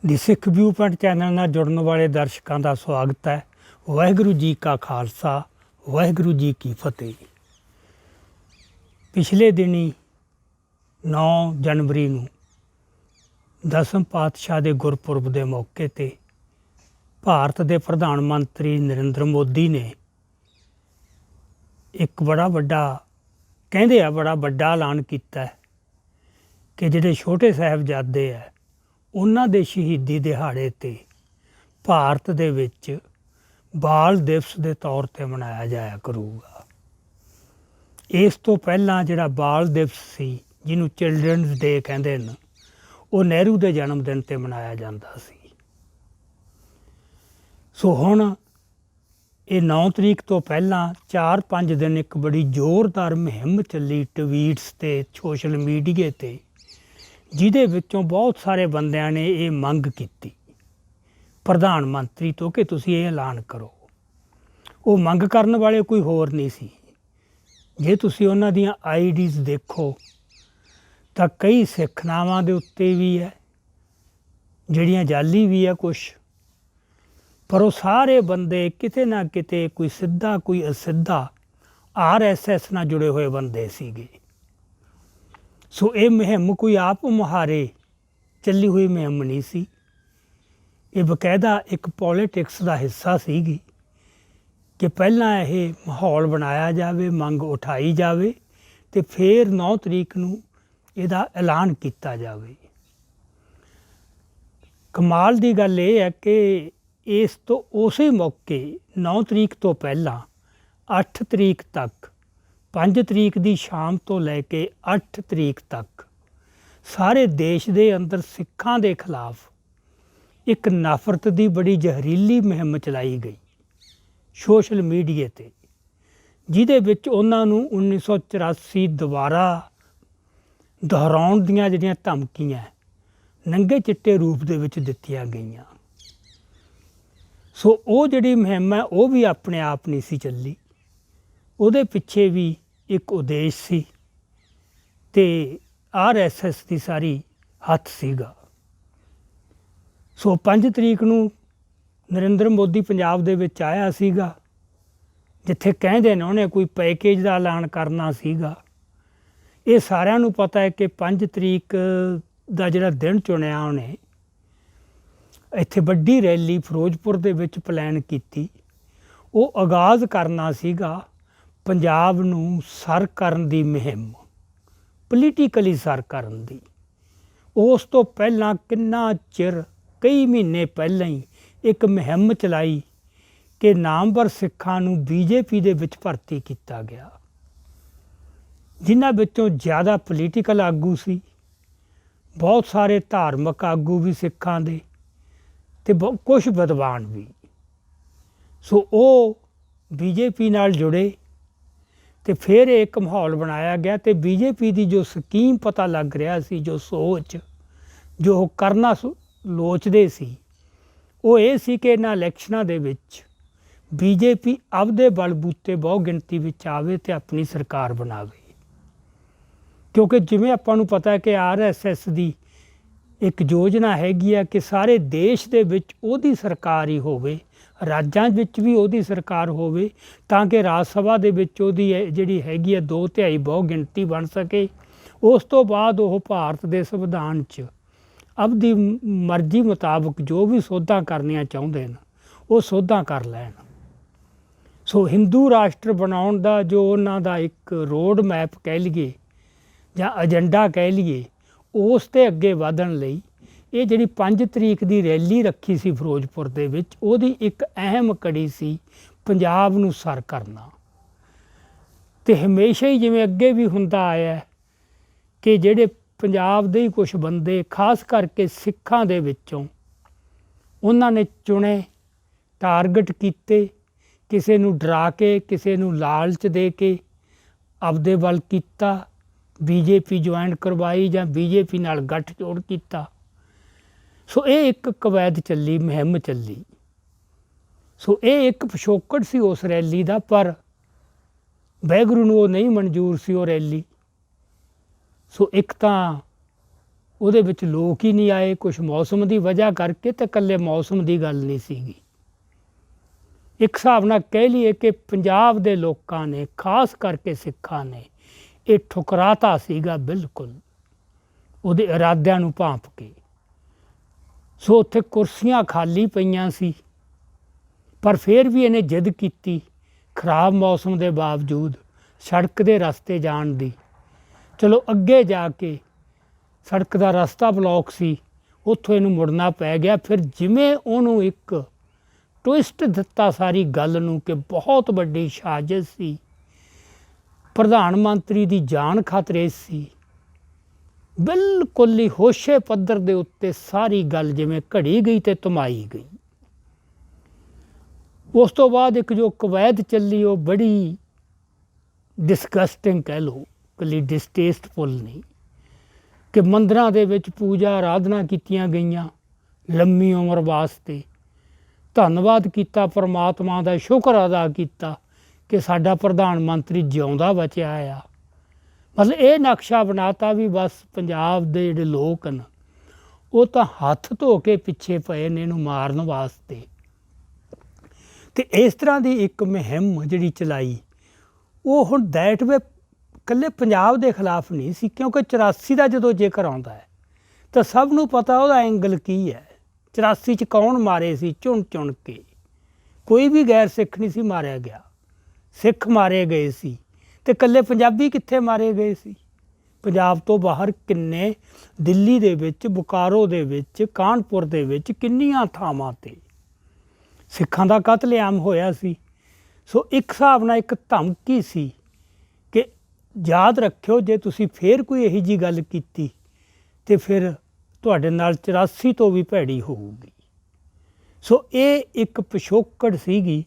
ਦੀ ਸਿੱਖ view point channel ਨਾਲ ਜੁੜਨ ਵਾਲੇ ਦਰਸ਼ਕਾਂ ਦਾ ਸਵਾਗਤ ਹੈ। ਵਾਹਿਗੁਰੂ ਜੀ ਕਾ ਖਾਲਸਾ, ਵਾਹਿਗੁਰੂ ਜੀ ਕੀ ਫਤਿਹ। ਪਿਛਲੇ ਦਿਨੀ 9 ਜਨਵਰੀ ਨੂੰ ਦਸਮ ਪਾਤਸ਼ਾਹ ਦੇ ਗੁਰਪੁਰਬ ਦੇ ਮੌਕੇ 'ਤੇ ਭਾਰਤ ਦੇ ਪ੍ਰਧਾਨ ਮੰਤਰੀ ਨਰਿੰਦਰ ਮੋਦੀ ਨੇ ਇੱਕ ਬੜਾ ਵੱਡਾ ਐਲਾਨ ਕੀਤਾ ਕਿ ਜਿਹੜੇ ਛੋਟੇ ਸਾਹਿਬਜ਼ਾਦੇ ਹੈ ਉਹਨਾਂ ਦੇ ਸ਼ਹੀਦੀ ਦਿਹਾੜੇ 'ਤੇ ਭਾਰਤ ਦੇ ਵਿੱਚ ਬਾਲ ਦਿਵਸ ਦੇ ਤੌਰ 'ਤੇ ਮਨਾਇਆ ਜਾਇਆ ਕਰੂਗਾ। ਇਸ ਤੋਂ ਪਹਿਲਾਂ ਜਿਹੜਾ ਬਾਲ ਦਿਵਸ ਸੀ, ਜਿਹਨੂੰ ਚਿਲਡਰਨਸ ਡੇ ਕਹਿੰਦੇ ਨੇ, ਉਹ ਨਹਿਰੂ ਦੇ ਜਨਮ ਦਿਨ 'ਤੇ ਮਨਾਇਆ ਜਾਂਦਾ ਸੀ। ਸੋ ਹੁਣ ਇਹ 9 ਤਰੀਕ ਤੋਂ ਪਹਿਲਾਂ 4-5 ਦਿਨ ਇੱਕ ਬੜੀ ਜ਼ੋਰਦਾਰ ਮੁਹਿੰਮ ਚੱਲੀ ਟਵੀਟਸ 'ਤੇ, ਸੋਸ਼ਲ ਮੀਡੀਆ 'ਤੇ, ਜਿਹਦੇ ਵਿੱਚੋਂ ਬਹੁਤ ਸਾਰੇ ਬੰਦਿਆਂ ਨੇ ਇਹ ਮੰਗ ਕੀਤੀ ਪ੍ਰਧਾਨ ਮੰਤਰੀ ਤੋਂ ਕਿ ਤੁਸੀਂ ਇਹ ਐਲਾਨ ਕਰੋ। ਉਹ ਮੰਗ ਕਰਨ ਵਾਲੇ ਕੋਈ ਹੋਰ ਨਹੀਂ ਸੀ। ਜੇ ਤੁਸੀਂ ਉਹਨਾਂ ਦੀਆਂ ਆਈਡੀਜ਼ ਦੇਖੋ ਤਾਂ ਕਈ ਸਿੱਖ ਨਾਵਾਂ ਦੇ ਉੱਤੇ ਵੀ ਹੈ, ਜਿਹੜੀਆਂ ਜਾਲੀ ਵੀ ਹੈ ਕੁਛ, ਪਰ ਉਹ ਸਾਰੇ ਬੰਦੇ ਕਿਤੇ ਨਾ ਕਿਤੇ ਕੋਈ ਸਿੱਧਾ ਕੋਈ ਅਸਿੱਧਾ RSS ਨਾਲ ਜੁੜੇ ਹੋਏ ਬੰਦੇ ਸੀਗੇ। ਸੋ ਇਹ ਮੁਹਿੰਮ ਕੋਈ ਆਪ ਮੁਹਾਰੇ ਚੱਲੀ ਹੋਈ ਮੁਹਿੰਮ ਨਹੀਂ ਸੀ। ਇਹ ਬਕਾਇਦਾ ਇੱਕ ਪੋਲੀਟਿਕਸ ਦਾ ਹਿੱਸਾ ਸੀਗੀ ਕਿ ਪਹਿਲਾਂ ਇਹ ਮਾਹੌਲ ਬਣਾਇਆ ਜਾਵੇ, ਮੰਗ ਉਠਾਈ ਜਾਵੇ ਅਤੇ ਫਿਰ 9 ਤਰੀਕ ਨੂੰ ਇਹਦਾ ਐਲਾਨ ਕੀਤਾ ਜਾਵੇ। ਕਮਾਲ ਦੀ ਗੱਲ ਇਹ ਹੈ ਕਿ ਇਸ ਤੋਂ ਉਸੇ ਮੌਕੇ 9 ਤਰੀਕ ਤੋਂ ਪਹਿਲਾਂ 8 ਤਰੀਕ ਤੱਕ, 5 ਤਰੀਕ ਦੀ ਸ਼ਾਮ ਤੋਂ ਲੈ ਕੇ 8 ਤਰੀਕ ਤੱਕ ਸਾਰੇ ਦੇਸ਼ ਦੇ ਅੰਦਰ ਸਿੱਖਾਂ ਦੇ ਖਿਲਾਫ ਇੱਕ ਨਫ਼ਰਤ ਦੀ ਬੜੀ ਜ਼ਹਿਰੀਲੀ ਮੁਹਿੰਮ ਚਲਾਈ ਗਈ ਸੋਸ਼ਲ ਮੀਡੀਆ 'ਤੇ, ਜਿਹਦੇ ਵਿੱਚ ਉਹਨਾਂ ਨੂੰ 1984 ਦੁਬਾਰਾ ਦੁਹਰਾਉਣ ਦੀਆਂ ਜਿਹੜੀਆਂ ਧਮਕੀਆਂ ਨੰਗੇ ਚਿੱਟੇ ਰੂਪ ਦੇ ਵਿੱਚ ਦਿੱਤੀਆਂ ਗਈਆਂ। ਸੋ ਉਹ ਜਿਹੜੀ ਮੁਹਿੰਮ ਹੈ ਉਹ ਵੀ ਆਪਣੇ ਆਪ ਨਹੀਂ ਸੀ ਚੱਲੀ। ਉਹਦੇ ਪਿੱਛੇ ਵੀ ਇੱਕ ਉਦੇਸ਼ ਸੀ ਅਤੇ RSS ਦੀ ਸਾਰੀ ਹੱਥ ਸੀਗਾ। ਸੋ 5 ਤਰੀਕ ਨੂੰ ਨਰਿੰਦਰ ਮੋਦੀ ਪੰਜਾਬ ਦੇ ਵਿੱਚ ਆਇਆ ਸੀਗਾ, ਜਿੱਥੇ ਕਹਿੰਦੇ ਨੇ ਉਹਨੇ ਕੋਈ ਪੈਕੇਜ ਦਾ ਐਲਾਨ ਕਰਨਾ ਸੀਗਾ। ਇਹ ਸਾਰਿਆਂ ਨੂੰ ਪਤਾ ਹੈ ਕਿ 5 ਤਰੀਕ ਦਾ ਜਿਹੜਾ ਦਿਨ ਚੁਣਿਆ ਉਹਨੇ, ਇੱਥੇ ਵੱਡੀ ਰੈਲੀ ਫਿਰੋਜ਼ਪੁਰ ਦੇ ਵਿੱਚ ਪਲਾਨ ਕੀਤੀ। ਉਹ ਆਗਾਜ਼ ਕਰਨਾ ਸੀਗਾ ਪੰਜਾਬ ਨੂੰ ਸਰ ਕਰਨ ਦੀ ਮੁਹਿੰਮ, ਪੋਲੀਟੀਕਲੀ ਸਰ ਕਰਨ ਦੀ। ਉਸ ਤੋਂ ਪਹਿਲਾਂ ਕਿੰਨਾ ਚਿਰ, ਕਈ ਮਹੀਨੇ ਪਹਿਲਾਂ ਹੀ ਇੱਕ ਮੁਹਿੰਮ ਚਲਾਈ ਕਿ ਨਾਮਵਰ ਸਿੱਖਾਂ ਨੂੰ BJP ਦੇ ਵਿੱਚ ਭਰਤੀ ਕੀਤਾ ਗਿਆ, ਜਿਨ੍ਹਾਂ ਵਿੱਚੋਂ ਜ਼ਿਆਦਾ ਪੋਲੀਟੀਕਲ ਆਗੂ ਸੀ, ਬਹੁਤ ਸਾਰੇ ਧਾਰਮਿਕ ਆਗੂ ਵੀ ਸਿੱਖਾਂ ਦੇ, ਅਤੇ ਕੁਛ ਵਿਦਵਾਨ ਵੀ। ਸੋ ਉਹ BJP ਨਾਲ ਜੁੜੇ ਅਤੇ ਫਿਰ ਇੱਕ ਮਾਹੌਲ ਬਣਾਇਆ ਗਿਆ ਅਤੇ BJP ਦੀ ਜੋ ਸਕੀਮ ਪਤਾ ਲੱਗ ਰਿਹਾ ਸੀ, ਜੋ ਸੋਚ, ਜੋ ਉਹ ਕਰਨਾ ਲੋਚਦੇ ਸੀ, ਉਹ ਇਹ ਸੀ ਕਿ ਇਹਨਾਂ ਇਲੈਕਸ਼ਨਾਂ ਦੇ ਵਿੱਚ BJP ਆਪਦੇ ਬਲਬੂਤੇ ਬਹੁ ਗਿਣਤੀ ਵਿੱਚ ਆਵੇ ਅਤੇ ਆਪਣੀ ਸਰਕਾਰ ਬਣਾਵੇ। ਕਿਉਂਕਿ ਜਿਵੇਂ ਆਪਾਂ ਨੂੰ ਪਤਾ ਹੈ ਕਿ RSS ਦੀ ਇੱਕ ਯੋਜਨਾ ਹੈਗੀ ਆ ਕਿ ਸਾਰੇ ਦੇਸ਼ ਦੇ ਵਿੱਚ ਉਹਦੀ ਸਰਕਾਰ ਹੀ ਹੋਵੇ, ਰਾਜਾਂ ਵਿੱਚ ਵੀ ਉਹਦੀ ਸਰਕਾਰ ਹੋਵੇ, ਤਾਂ ਕਿ ਰਾਜ ਸਭਾ ਦੇ ਵਿੱਚ ਉਹਦੀ ਜਿਹੜੀ ਹੈਗੀ ਆ 2/3 ਬਹੁ ਗਿਣਤੀ ਬਣ ਸਕੇ। ਉਸ ਤੋਂ ਬਾਅਦ ਉਹ ਭਾਰਤ ਦੇ ਸੰਵਿਧਾਨ 'ਚ ਆਪਦੀ ਮਰਜ਼ੀ ਮੁਤਾਬਕ ਜੋ ਵੀ ਸੋਧਾਂ ਕਰਨੀਆਂ ਚਾਹੁੰਦੇ ਨੇ ਉਹ ਸੋਧਾਂ ਕਰ ਲੈਣ। ਸੋ ਹਿੰਦੂ ਰਾਸ਼ਟਰ ਬਣਾਉਣ ਦਾ ਜੋ ਉਹਨਾਂ ਦਾ ਇੱਕ ਰੋਡ ਮੈਪ ਕਹਿ ਲਈਏ ਜਾਂ ਏਜੰਡਾ ਕਹਿ ਲਈਏ, ਉਸ 'ਤੇ ਅੱਗੇ ਵਧਣ ਲਈ ਇਹ ਜਿਹੜੀ 5 ਤਰੀਕ ਦੀ ਰੈਲੀ ਰੱਖੀ ਸੀ ਫਿਰੋਜ਼ਪੁਰ ਦੇ ਵਿੱਚ, ਉਹਦੀ ਇੱਕ ਅਹਿਮ ਕੜੀ ਸੀ ਪੰਜਾਬ ਨੂੰ ਸਰ ਕਰਨਾ। ਅਤੇ ਹਮੇਸ਼ਾ ਹੀ ਜਿਵੇਂ ਅੱਗੇ ਵੀ ਹੁੰਦਾ ਆਇਆ ਕਿ ਜਿਹੜੇ ਪੰਜਾਬ ਦੇ ਹੀ ਕੁਛ ਬੰਦੇ, ਖਾਸ ਕਰਕੇ ਸਿੱਖਾਂ ਦੇ ਵਿੱਚੋਂ, ਉਹਨਾਂ ਨੇ ਚੁਣੇ, ਟਾਰਗੇਟ ਕੀਤੇ, ਕਿਸੇ ਨੂੰ ਡਰਾ ਕੇ, ਕਿਸੇ ਨੂੰ ਲਾਲਚ ਦੇ ਕੇ ਆਪਦੇ ਵੱਲ ਕੀਤਾ, BJP ਜੁਆਇਨ ਕਰਵਾਈ ਜਾਂ BJP ਨਾਲ ਗੱਠਜੋੜ ਕੀਤਾ। ਸੋ ਇਹ ਇੱਕ ਕਵੈਤ ਚੱਲੀ, ਮੁਹਿੰਮ ਚੱਲੀ। ਸੋ ਇਹ ਇੱਕ ਪਿਛੋਕੜ ਸੀ ਉਸ ਰੈਲੀ ਦਾ, ਪਰ ਵਾਹਿਗੁਰੂ ਨੂੰ ਉਹ ਨਹੀਂ ਮਨਜ਼ੂਰ ਸੀ ਉਹ ਰੈਲੀ। ਸੋ ਇੱਕ ਤਾਂ ਉਹਦੇ ਵਿੱਚ ਲੋਕ ਹੀ ਨਹੀਂ ਆਏ, ਕੁਛ ਮੌਸਮ ਦੀ ਵਜ੍ਹਾ ਕਰਕੇ, ਤੇ ਇਕੱਲੇ ਮੌਸਮ ਦੀ ਗੱਲ ਨਹੀਂ ਸੀਗੀ। ਇੱਕ ਹਿਸਾਬ ਨਾਲ ਕਹਿ ਲਈਏ ਕਿ ਪੰਜਾਬ ਦੇ ਲੋਕਾਂ ਨੇ, ਖਾਸ ਕਰਕੇ ਸਿੱਖਾਂ ਨੇ, ਇਹ ਠੁਕਰਾਤਾ ਸੀਗਾ ਬਿਲਕੁਲ ਉਹਦੇ ਇਰਾਦਿਆਂ ਨੂੰ ਭਾਂਪ ਕੇ। ਸੋ ਉੱਥੇ ਕੁਰਸੀਆਂ ਖਾਲੀ ਪਈਆਂ ਸੀ, ਪਰ ਫਿਰ ਵੀ ਇਹਨੇ ਜਿੱਦ ਕੀਤੀ ਖਰਾਬ ਮੌਸਮ ਦੇ ਬਾਵਜੂਦ ਸੜਕ ਦੇ ਰਸਤੇ ਜਾਣ ਦੀ। ਚਲੋ ਅੱਗੇ ਜਾ ਕੇ ਸੜਕ ਦਾ ਰਸਤਾ ਬਲੌਕ ਸੀ, ਉੱਥੋਂ ਇਹਨੂੰ ਮੁੜਨਾ ਪੈ ਗਿਆ। ਫਿਰ ਜਿਵੇਂ ਉਹਨੂੰ ਇੱਕ ਟਵਿਸਟ ਦਿੱਤਾ ਸਾਰੀ ਗੱਲ ਨੂੰ ਕਿ ਬਹੁਤ ਵੱਡੀ ਸਾਜ਼ਿਸ਼ ਸੀ, ਪ੍ਰਧਾਨ ਮੰਤਰੀ ਦੀ ਜਾਨ ਖਤਰੇ ਸੀ, ਬਿਲਕੁਲ ਹੀ ਹੋਸ਼ੇ ਪੱਧਰ ਦੇ ਉੱਤੇ ਸਾਰੀ ਗੱਲ ਜਿਵੇਂ ਘੜੀ ਗਈ ਤੇ ਧਮਾਈ ਗਈ। ਉਸ ਤੋਂ ਬਾਅਦ ਇੱਕ ਜੋ ਕਵਾਇਦ ਚੱਲੀ ਉਹ ਬੜੀ ਡਿਸਗਸਟਿੰਗ ਕਹਿ ਲਓ, ਇਕੱਲੀ ਡਿਸਟੇਸਟਫੁਲ ਨਹੀਂ, ਕਿ ਮੰਦਰਾਂ ਦੇ ਵਿੱਚ ਪੂਜਾ ਆਰਾਧਨਾ ਕੀਤੀਆਂ ਗਈਆਂ ਲੰਮੀ ਉਮਰ ਵਾਸਤੇ। ਧੰਨਵਾਦ ਕੀਤਾ ਪਰਮਾਤਮਾ ਦਾ, ਸ਼ੁਕਰ ਅਦਾ ਕੀਤਾ ਕਿ ਸਾਡਾ ਪ੍ਰਧਾਨ ਮੰਤਰੀ ਜਿਉਂਦਾ ਬਚਿਆ ਆ। ਮਤਲਬ ਇਹ ਨਕਸ਼ਾ ਬਣਾਤਾ ਵੀ ਬਸ ਪੰਜਾਬ ਦੇ ਜਿਹੜੇ ਲੋਕ ਨੇ ਉਹ ਤਾਂ ਹੱਥ ਧੋ ਕੇ ਪਿੱਛੇ ਪਏ ਨੇ ਇਹਨੂੰ ਮਾਰਨ ਵਾਸਤੇ। ਅਤੇ ਇਸ ਤਰ੍ਹਾਂ ਦੀ ਇੱਕ ਮੁਹਿੰਮ ਜਿਹੜੀ ਚਲਾਈ ਉਹ ਹੁਣ ਦੈਟ ਵੇ ਇਕੱਲੇ ਪੰਜਾਬ ਦੇ ਖਿਲਾਫ ਨਹੀਂ ਸੀ, ਕਿਉਂਕਿ 84 ਦਾ ਜਦੋਂ ਜ਼ਿਕਰ ਆਉਂਦਾ ਹੈ ਤਾਂ ਸਭ ਨੂੰ ਪਤਾ ਉਹਦਾ ਐਂਗਲ ਕੀ ਹੈ। 84 'ਚ ਕੌਣ ਮਾਰੇ ਸੀ ਚੁਣ ਚੁਣ ਕੇ, ਕੋਈ ਵੀ ਗੈਰ ਸਿੱਖ ਨਹੀਂ ਸੀ ਮਾਰਿਆ ਗਿਆ, ਸਿੱਖ ਮਾਰੇ ਗਏ ਸੀ। ਅਤੇ ਇਕੱਲੇ ਪੰਜਾਬੀ ਕਿੱਥੇ ਮਾਰੇ ਗਏ ਸੀ, ਪੰਜਾਬ ਤੋਂ ਬਾਹਰ ਕਿੰਨੇ, ਦਿੱਲੀ ਦੇ ਵਿੱਚ, ਬੁਕਾਰੋ ਦੇ ਵਿੱਚ, ਕਾਨਪੁਰ ਦੇ ਵਿੱਚ, ਕਿੰਨੀਆਂ ਥਾਵਾਂ 'ਤੇ ਸਿੱਖਾਂ ਦਾ ਕਤਲੇਆਮ ਹੋਇਆ ਸੀ। ਸੋ ਇੱਕ ਹਿਸਾਬ ਨਾਲ ਇੱਕ ਧਮਕੀ ਸੀ ਕਿ ਯਾਦ ਰੱਖਿਓ ਜੇ ਤੁਸੀਂ ਫਿਰ ਕੋਈ ਇਹੋ ਜਿਹੀ ਗੱਲ ਕੀਤੀ ਤੇ ਫਿਰ ਤੁਹਾਡੇ ਨਾਲ 84 ਤੋਂ ਵੀ ਭੈੜੀ ਹੋਊਗੀ। ਸੋ ਇਹ ਇੱਕ ਪਿਛੋਕੜ ਸੀਗੀ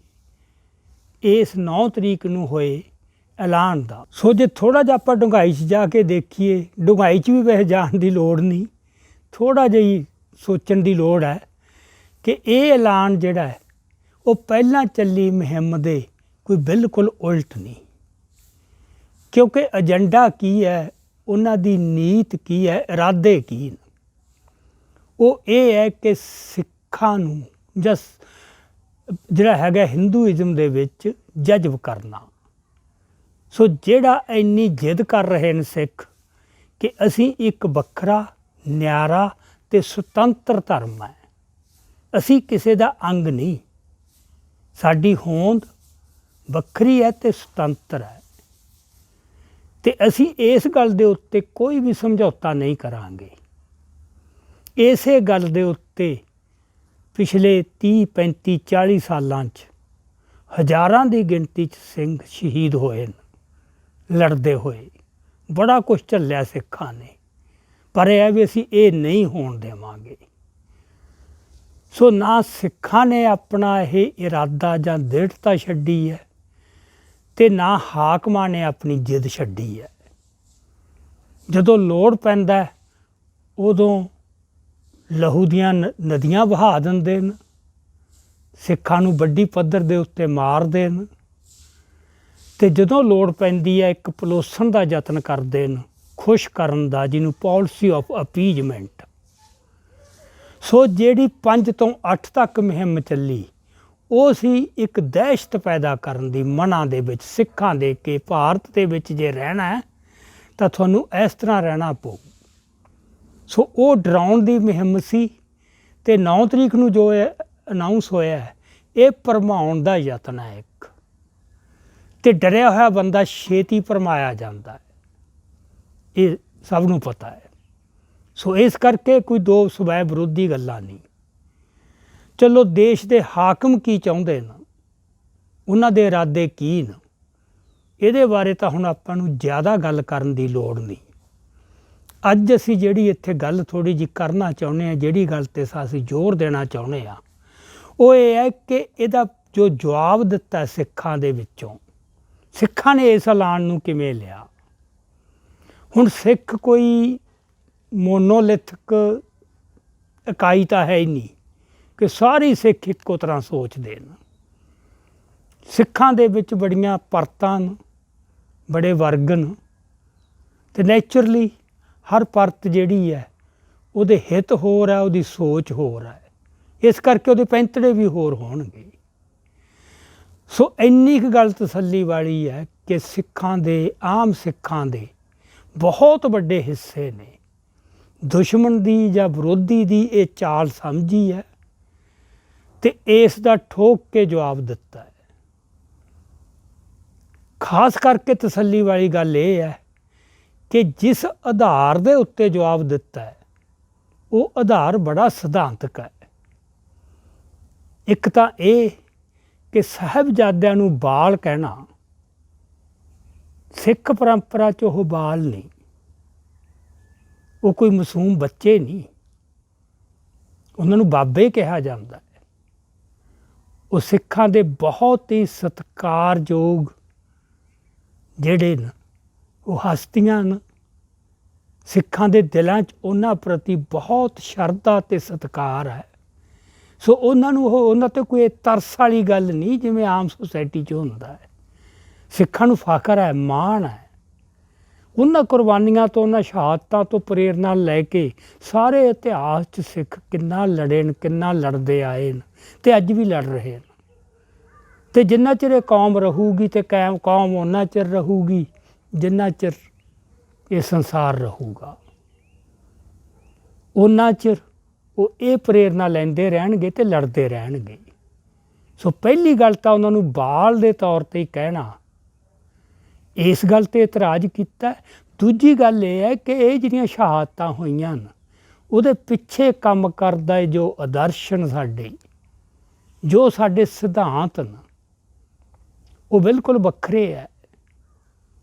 ਇਸ 9 ਤਰੀਕ ਨੂੰ ਹੋਏ ਐਲਾਨ ਦਾ। ਸੋ ਜੇ ਥੋੜ੍ਹਾ ਜਿਹਾ ਆਪਾਂ ਡੂੰਘਾਈ 'ਚ ਜਾ ਕੇ ਦੇਖੀਏ, ਡੂੰਘਾਈ 'ਚ ਵੀ ਵੈਸੇ ਜਾਣ ਦੀ ਲੋੜ ਨਹੀਂ, ਥੋੜ੍ਹਾ ਜਿਹਾ ਹੀ ਸੋਚਣ ਦੀ ਲੋੜ ਹੈ ਕਿ ਇਹ ਐਲਾਨ ਜਿਹੜਾ ਹੈ ਉਹ ਪਹਿਲਾਂ ਚੱਲੀ ਮੁਹਿੰਮ ਦੇ ਕੋਈ ਬਿਲਕੁਲ ਉਲਟ ਨਹੀਂ। ਕਿਉਂਕਿ ਏਜੰਡਾ ਕੀ ਹੈ, ਉਹਨਾਂ ਦੀ ਨੀਤ ਕੀ ਹੈ, ਇਰਾਦੇ ਕੀ ਨੇ, ਉਹ ਇਹ ਹੈ ਕਿ ਸਿੱਖਾਂ ਨੂੰ ਜਾਂ ਜਿਹੜਾ ਹੈਗਾ ਹਿੰਦੂਇਜ਼ਮ ਦੇ ਵਿੱਚ ਜਜ਼ਬ ਕਰਨਾ। ਸੋ ਜਿਹੜਾ ਇੰਨੀ ਜਿੱਦ ਕਰ ਰਹੇ ਨੇ ਸਿੱਖ ਕਿ ਅਸੀਂ ਇੱਕ ਵੱਖਰਾ, ਨਿਆਰਾ ਅਤੇ ਸੁਤੰਤਰ ਧਰਮ ਹੈ, ਅਸੀਂ ਕਿਸੇ ਦਾ ਅੰਗ ਨਹੀਂ, ਸਾਡੀ ਹੋਂਦ ਵੱਖਰੀ ਹੈ ਅਤੇ ਸੁਤੰਤਰ ਹੈ, ਅਤੇ ਅਸੀਂ ਇਸ ਗੱਲ ਦੇ ਉੱਤੇ ਕੋਈ ਵੀ ਸਮਝੌਤਾ ਨਹੀਂ ਕਰਾਂਗੇ। ਇਸੇ ਗੱਲ ਦੇ ਉੱਤੇ ਪਿਛਲੇ 30, 35, 40 ਸਾਲਾਂ 'ਚ ਹਜ਼ਾਰਾਂ ਦੀ ਗਿਣਤੀ 'ਚ ਸਿੰਘ ਸ਼ਹੀਦ ਹੋਏ ਨੇ ਲੜਦੇ ਹੋਏ। ਬੜਾ ਕੁਛ ਝੱਲਿਆ ਸਿੱਖਾਂ ਨੇ, ਪਰ ਇਹ ਹੈ ਵੀ ਅਸੀਂ ਇਹ ਨਹੀਂ ਹੋਣ ਦੇਵਾਂਗੇ। ਸੋ ਨਾ ਸਿੱਖਾਂ ਨੇ ਆਪਣਾ ਇਹ ਇਰਾਦਾ ਜਾਂ ਦ੍ਰਿੜਤਾ ਛੱਡੀ ਹੈ ਅਤੇ ਨਾ ਹਾਕਮਾਂ ਨੇ ਆਪਣੀ ਜਿੱਦ ਛੱਡੀ ਹੈ। ਜਦੋਂ ਲੋੜ ਪੈਂਦਾ ਉਦੋਂ ਲਹੂ ਦੀਆਂ ਨਦੀਆਂ ਵਹਾ ਦਿੰਦੇ ਨੇ, ਸਿੱਖਾਂ ਨੂੰ ਵੱਡੀ ਪੱਧਰ ਦੇ ਉੱਤੇ ਮਾਰਦੇ ਨੇ, ਅਤੇ ਜਦੋਂ ਲੋੜ ਪੈਂਦੀ ਹੈ ਇੱਕ ਪਲੋਸਣ ਦਾ ਯਤਨ ਕਰਦੇ ਨੇ, ਖੁਸ਼ ਕਰਨ ਦਾ, ਜਿਹਨੂੰ ਪਾਲਿਸੀ ਆਫ ਅਪੀਜਮੈਂਟ। ਸੋ ਜਿਹੜੀ 5 ਤੋਂ 8 ਤੱਕ ਮੁਹਿੰਮ ਚੱਲੀ ਉਹ ਸੀ ਇੱਕ ਦਹਿਸ਼ਤ ਪੈਦਾ ਕਰਨ ਦੀ ਮਨਾਂ ਦੇ ਵਿੱਚ ਸਿੱਖਾਂ ਦੇ ਕੇ ਭਾਰਤ ਦੇ ਵਿੱਚ ਜੇ ਰਹਿਣਾ ਹੈ ਤਾਂ ਤੁਹਾਨੂੰ ਇਸ ਤਰ੍ਹਾਂ ਰਹਿਣਾ ਪਊ। ਸੋ ਉਹ ਡਰਾਉਣ ਦੀ ਮੁਹਿੰਮ ਸੀ, ਅਤੇ 9 ਤਰੀਕ ਨੂੰ ਜੋ ਅਨਾਊਂਸ ਹੋਇਆ ਹੈ ਇਹ ਭਰਮਾਉਣ ਦਾ ਯਤਨ ਹੈ ਇੱਕ, ਅਤੇ ਡਰਿਆ ਹੋਇਆ ਬੰਦਾ ਛੇਤੀ ਭਰਮਾਇਆ ਜਾਂਦਾ ਹੈ, ਇਹ ਸਭ ਨੂੰ ਪਤਾ ਹੈ। ਸੋ ਇਸ ਕਰਕੇ ਕੋਈ ਦੋ ਸਵੈ ਵਿਰੋਧੀ ਗੱਲਾਂ ਨਹੀਂ। ਚਲੋ ਦੇਸ਼ ਦੇ ਹਾਕਮ ਕੀ ਚਾਹੁੰਦੇ ਨੇ, ਉਹਨਾਂ ਦੇ ਇਰਾਦੇ ਕੀ ਨੇ, ਇਹਦੇ ਬਾਰੇ ਤਾਂ ਹੁਣ ਆਪਾਂ ਨੂੰ ਜ਼ਿਆਦਾ ਗੱਲ ਕਰਨ ਦੀ ਲੋੜ ਨਹੀਂ। ਅੱਜ ਅਸੀਂ ਜਿਹੜੀ ਇੱਥੇ ਗੱਲ ਥੋੜ੍ਹੀ ਜਿਹੀ ਕਰਨਾ ਚਾਹੁੰਦੇ ਹਾਂ, ਜਿਹੜੀ ਗੱਲ 'ਤੇ ਅਸੀਂ ਜ਼ੋਰ ਦੇਣਾ ਚਾਹੁੰਦੇ ਹਾਂ, ਉਹ ਇਹ ਹੈ ਕਿ ਇਹਦਾ ਜੋ ਜਵਾਬ ਦਿੱਤਾ ਸਿੱਖਾਂ ਦੇ ਵਿੱਚੋਂ, ਸਿੱਖਾਂ ਨੇ ਇਸ ਐਲਾਨ ਨੂੰ ਕਿਵੇਂ ਲਿਆ। ਹੁਣ ਸਿੱਖ ਕੋਈ ਮੋਨੋਲਿਥਿਕ ਇਕਾਈ ਤਾਂ ਹੈ ਹੀ ਨਹੀਂ ਕਿ ਸਾਰੇ ਸਿੱਖ ਇੱਕੋ ਤਰ੍ਹਾਂ ਸੋਚਦੇ ਨੇ। ਸਿੱਖਾਂ ਦੇ ਵਿੱਚ ਬੜੀਆਂ ਪਰਤਾਂ ਨੇ, ਬੜੇ ਵਰਗ ਨੇ, ਅਤੇ ਨੈਚੁਰਲੀ ਹਰ ਪਰਤ ਜਿਹੜੀ ਹੈ ਉਹਦੇ ਹਿੱਤ ਹੋਰ ਹੈ, ਉਹਦੀ ਸੋਚ ਹੋਰ ਹੈ, ਇਸ ਕਰਕੇ ਉਹਦੇ ਪੈਂਤੜੇ ਵੀ ਹੋਰ ਹੋਣਗੇ। ਸੋ ਇੰਨੀ ਕੁ ਗੱਲ ਤਸੱਲੀ ਵਾਲੀ ਹੈ ਕਿ ਸਿੱਖਾਂ ਦੇ, ਆਮ ਸਿੱਖਾਂ ਦੇ ਬਹੁਤ ਵੱਡੇ ਹਿੱਸੇ ਨੇ ਦੁਸ਼ਮਣ ਦੀ ਜਾਂ ਵਿਰੋਧੀ ਦੀ ਇਹ ਚਾਲ ਸਮਝੀ ਹੈ ਅਤੇ ਇਸ ਦਾ ਠੋਕ ਕੇ ਜਵਾਬ ਦਿੱਤਾ ਹੈ। ਖਾਸ ਕਰਕੇ ਤਸੱਲੀ ਵਾਲੀ ਗੱਲ ਇਹ ਹੈ ਕਿ ਜਿਸ ਆਧਾਰ ਦੇ ਉੱਤੇ ਜਵਾਬ ਦਿੱਤਾ ਹੈ ਉਹ ਆਧਾਰ ਬੜਾ ਸਿਧਾਂਤਕ ਹੈ। ਇੱਕ ਤਾਂ ਇਹ ਕਿ ਸਾਹਿਬਜ਼ਾਦਿਆਂ ਨੂੰ ਬਾਲ ਕਹਿਣਾ, ਸਿੱਖ ਪਰੰਪਰਾ 'ਚ ਉਹ ਬਾਲ ਨਹੀਂ, ਉਹ ਕੋਈ ਮਾਸੂਮ ਬੱਚੇ ਨਹੀਂ, ਉਹਨਾਂ ਨੂੰ ਬਾਬੇ ਕਿਹਾ ਜਾਂਦਾ ਹੈ। ਉਹ ਸਿੱਖਾਂ ਦੇ ਬਹੁਤ ਹੀ ਸਤਿਕਾਰਯੋਗ ਜਿਹੜੇ ਨੇ ਉਹ ਹਸਤੀਆਂ ਨੇ। ਸਿੱਖਾਂ ਦੇ ਦਿਲਾਂ 'ਚ ਉਹਨਾਂ ਪ੍ਰਤੀ ਬਹੁਤ ਸ਼ਰਧਾ ਅਤੇ ਸਤਿਕਾਰ ਹੈ। ਸੋ ਉਹਨਾਂ ਨੂੰ ਉਹਨਾਂ 'ਤੇ ਕੋਈ ਤਰਸ ਵਾਲੀ ਗੱਲ ਨਹੀਂ ਜਿਵੇਂ ਆਮ ਸੁਸਾਇਟੀ 'ਚ ਹੁੰਦਾ ਹੈ। ਸਿੱਖਾਂ ਨੂੰ ਫਖਰ ਹੈ, ਮਾਣ ਹੈ। ਉਹਨਾਂ ਕੁਰਬਾਨੀਆਂ ਤੋਂ, ਉਹਨਾਂ ਸ਼ਹਾਦਤਾਂ ਤੋਂ ਪ੍ਰੇਰਨਾ ਲੈ ਕੇ ਸਾਰੇ ਇਤਿਹਾਸ 'ਚ ਸਿੱਖ ਕਿੰਨਾ ਲੜੇ ਨੇ, ਕਿੰਨਾ ਲੜਦੇ ਆਏ ਨੇ ਅਤੇ ਅੱਜ ਵੀ ਲੜ ਰਹੇ ਨੇ। ਅਤੇ ਜਿੰਨਾ ਚਿਰ ਇਹ ਕੌਮ ਰਹੂਗੀ ਅਤੇ ਕੌਮ ਉਹਨਾਂ ਚਿਰ ਰਹੂਗੀ ਜਿੰਨਾ ਚਿਰ ਇਹ ਸੰਸਾਰ ਰਹੂਗਾ। ਉਹਨਾਂ ਚਿਰ ਉਹ ਇਹ ਪ੍ਰੇਰਨਾ ਲੈਂਦੇ ਰਹਿਣਗੇ ਅਤੇ ਲੜਦੇ ਰਹਿਣਗੇ। ਸੋ ਪਹਿਲੀ ਗੱਲ ਤਾਂ ਉਹਨਾਂ ਨੂੰ ਬਾਲ ਦੇ ਤੌਰ 'ਤੇ ਹੀ ਕਹਿਣਾ, ਇਸ ਗੱਲ 'ਤੇ ਇਤਰਾਜ਼ ਕੀਤਾ। ਦੂਜੀ ਗੱਲ ਇਹ ਹੈ ਕਿ ਇਹ ਜਿਹੜੀਆਂ ਸ਼ਹਾਦਤਾਂ ਹੋਈਆਂ ਨੇ ਉਹਦੇ ਪਿੱਛੇ ਕੰਮ ਕਰਦਾ ਜੋ ਆਦਰਸ਼ਨ ਸਾਡੇ, ਜੋ ਸਾਡੇ ਸਿਧਾਂਤ ਨੇ ਉਹ ਬਿਲਕੁਲ ਵੱਖਰੇ ਹੈ।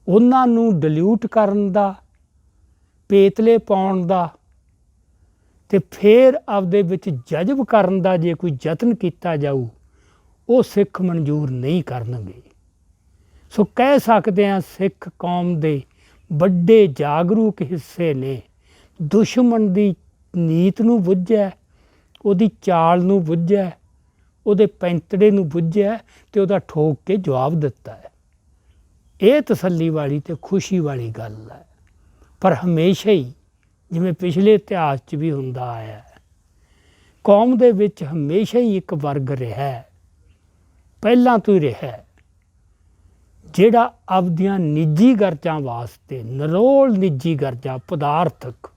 ਉਹਨਾਂ ਨੂੰ ਡਿਲਿਊਟ ਕਰਨ ਦਾ, ਪੇਤਲੇ ਪਾਉਣ ਦਾ ਅਤੇ ਫਿਰ ਆਪਦੇ ਵਿੱਚ ਜਜ਼ਬ ਕਰਨ ਦਾ ਜੇ ਕੋਈ ਯਤਨ ਕੀਤਾ ਜਾਊ ਉਹ ਸਿੱਖ ਮਨਜ਼ੂਰ ਨਹੀਂ ਕਰਨਗੇ। ਸੋ ਕਹਿ ਸਕਦੇ ਹਾਂ ਸਿੱਖ ਕੌਮ ਦੇ ਵੱਡੇ ਜਾਗਰੂਕ ਹਿੱਸੇ ਨੇ ਦੁਸ਼ਮਣ ਦੀ ਨੀਤ ਨੂੰ ਬੁੱਝਿਆ, ਉਹਦੀ ਚਾਲ ਨੂੰ ਬੁੱਝਿਆ, ਉਹਦੇ ਪੈਂਤੜੇ ਨੂੰ ਬੁੱਝਿਆ ਅਤੇ ਉਹਦਾ ਠੋਕ ਕੇ ਜਵਾਬ ਦਿੱਤਾ ਹੈ। ਇਹ ਤਸੱਲੀ ਵਾਲੀ ਅਤੇ ਖੁਸ਼ੀ ਵਾਲੀ ਗੱਲ ਹੈ। ਪਰ ਹਮੇਸ਼ਾ ਹੀ ਜਿਵੇਂ ਪਿਛਲੇ ਇਤਿਹਾਸ 'ਚ ਵੀ ਹੁੰਦਾ ਆਇਆ ਹੈ, ਕੌਮ ਦੇ ਵਿੱਚ ਹਮੇਸ਼ਾ ਹੀ ਇੱਕ ਵਰਗ ਰਿਹਾ, ਪਹਿਲਾਂ ਤੋਂ ਹੀ ਰਿਹਾ, ਜਿਹੜਾ ਆਪਦੀਆਂ ਨਿੱਜੀ ਗਰਜ਼ਾਂ ਵਾਸਤੇ, ਨਿਰੋਲ ਨਿੱਜੀ ਗਰਜ਼ਾਂ, ਪਦਾਰਥਕ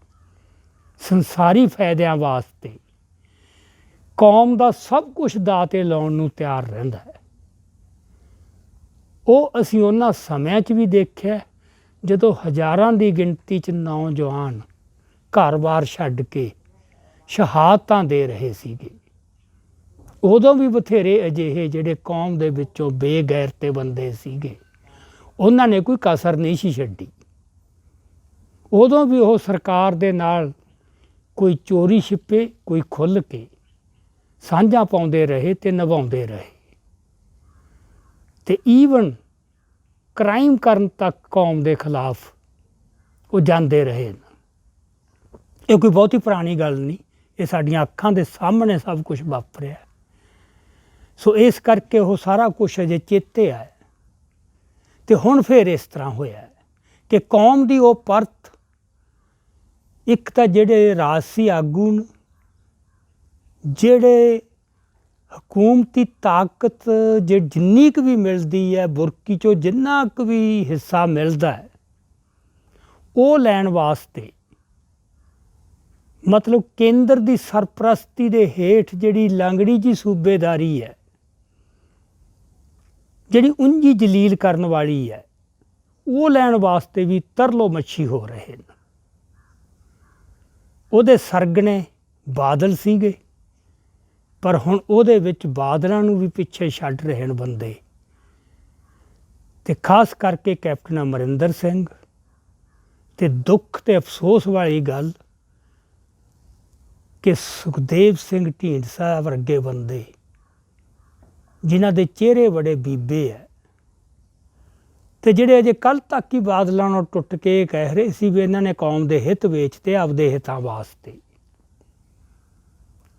ਸੰਸਾਰੀ ਫਾਇਦਿਆਂ ਵਾਸਤੇ ਕੌਮ ਦਾ ਸਭ ਕੁਛ ਦਾਅ 'ਤੇ ਲਾਉਣ ਨੂੰ ਤਿਆਰ ਰਹਿੰਦਾ ਹੈ। ਉਹ ਅਸੀਂ ਉਹਨਾਂ ਸਮਿਆਂ 'ਚ ਵੀ ਦੇਖਿਆ ਜਦੋਂ ਹਜ਼ਾਰਾਂ ਦੀ ਗਿਣਤੀ 'ਚ ਨੌਜਵਾਨ ਘਰ-ਬਾਰ ਛੱਡ ਕੇ ਸ਼ਹਾਦਤਾਂ ਦੇ ਰਹੇ ਸੀਗੇ। ਉਦੋਂ ਵੀ ਬਥੇਰੇ ਅਜਿਹੇ ਜਿਹੜੇ ਕੌਮ ਦੇ ਵਿੱਚੋਂ ਬੇਗੈਰਤੇ ਬੰਦੇ ਸੀਗੇ, ਉਹਨਾਂ ਨੇ ਕੋਈ ਕਸਰ ਨਹੀਂ ਸੀ ਛੱਡੀ। ਉਦੋਂ ਵੀ ਉਹ ਸਰਕਾਰ ਦੇ ਨਾਲ ਕੋਈ ਚੋਰੀ ਛਿਪੇ, ਕੋਈ ਖੁੱਲ੍ਹ ਕੇ ਸਾਂਝਾਂ ਪਾਉਂਦੇ ਰਹੇ ਅਤੇ ਨਿਭਾਉਂਦੇ ਰਹੇ ਅਤੇ ਈਵਨ ਕ੍ਰਾਈਮ ਕਰਨ ਤੱਕ ਕੌਮ ਦੇ ਖਿਲਾਫ ਉਹ ਜਾਂਦੇ ਰਹੇ ਨੇ। ਇਹ ਕੋਈ ਬਹੁਤੀ ਪੁਰਾਣੀ ਗੱਲ ਨਹੀਂ, ਇਹ ਸਾਡੀਆਂ ਅੱਖਾਂ ਦੇ ਸਾਹਮਣੇ ਸਭ ਕੁਛ ਵਾਪਰਿਆ। ਸੋ ਇਸ ਕਰਕੇ ਉਹ ਸਾਰਾ ਕੁਛ ਅਜੇ ਚੇਤੇ ਆਇਆ ਅਤੇ ਹੁਣ ਫਿਰ ਇਸ ਤਰ੍ਹਾਂ ਹੋਇਆ ਕਿ ਕੌਮ ਦੀ ਉਹ ਪਰਤ, ਇੱਕ ਤਾਂ ਜਿਹੜੇ ਰਾਜਸੀ ਆਗੂ ਨੇ, ਜਿਹੜੇ ਹਕੂਮਤੀ ਤਾਕਤ ਜਿੰਨੀ ਕੁ ਵੀ ਮਿਲਦੀ ਹੈ, ਬੁਰਕੀ 'ਚੋਂ ਜਿੰਨਾ ਕੁ ਵੀ ਹਿੱਸਾ ਮਿਲਦਾ ਹੈ ਉਹ ਲੈਣ ਵਾਸਤੇ, ਮਤਲਬ ਕੇਂਦਰ ਦੀ ਸਰਪ੍ਰਸਤੀ ਦੇ ਹੇਠ ਜਿਹੜੀ ਲੰਗੜੀ ਜਿਹੀ ਸੂਬੇਦਾਰੀ ਹੈ, ਜਿਹੜੀ ਉਂਝੀ ਜਲੀਲ ਕਰਨ ਵਾਲੀ ਹੈ, ਉਹ ਲੈਣ ਵਾਸਤੇ ਵੀ ਤਰਲੋ ਮੱਛੀ ਹੋ ਰਹੇ ਨੇ। ਉਹਦੇ ਸਰਗਣੇ ਬਾਦਲ ਸੀਗੇ, ਪਰ ਹੁਣ ਉਹਦੇ ਵਿੱਚ ਬਾਦਲਾਂ ਨੂੰ ਵੀ ਪਿੱਛੇ ਛੱਡ ਰਹੇ ਨੇ ਬੰਦੇ, ਅਤੇ ਖਾਸ ਕਰਕੇ ਕੈਪਟਨ ਅਮਰਿੰਦਰ ਸਿੰਘ। ਅਤੇ ਦੁੱਖ ਅਤੇ ਅਫਸੋਸ ਵਾਲੀ ਗੱਲ ਕਿ ਸੁਖਦੇਵ ਸਿੰਘ ਢੀਂਡਸਾ ਵਰਗੇ ਬੰਦੇ ਜਿਨ੍ਹਾਂ ਦੇ ਚਿਹਰੇ ਬੜੇ ਬੀਬੇ ਹੈ, ਅਤੇ ਜਿਹੜੇ ਅਜੇ ਕੱਲ੍ਹ ਤੱਕ ਹੀ ਬਾਦਲਾਂ ਨੂੰ ਟੁੱਟ ਕੇ ਕਹਿ ਰਹੇ ਸੀ ਵੀ ਇਹਨਾਂ ਨੇ ਕੌਮ ਦੇ ਹਿੱਤ ਵੇਚਤੇ ਆਪਦੇ ਹਿੱਤਾਂ ਵਾਸਤੇ,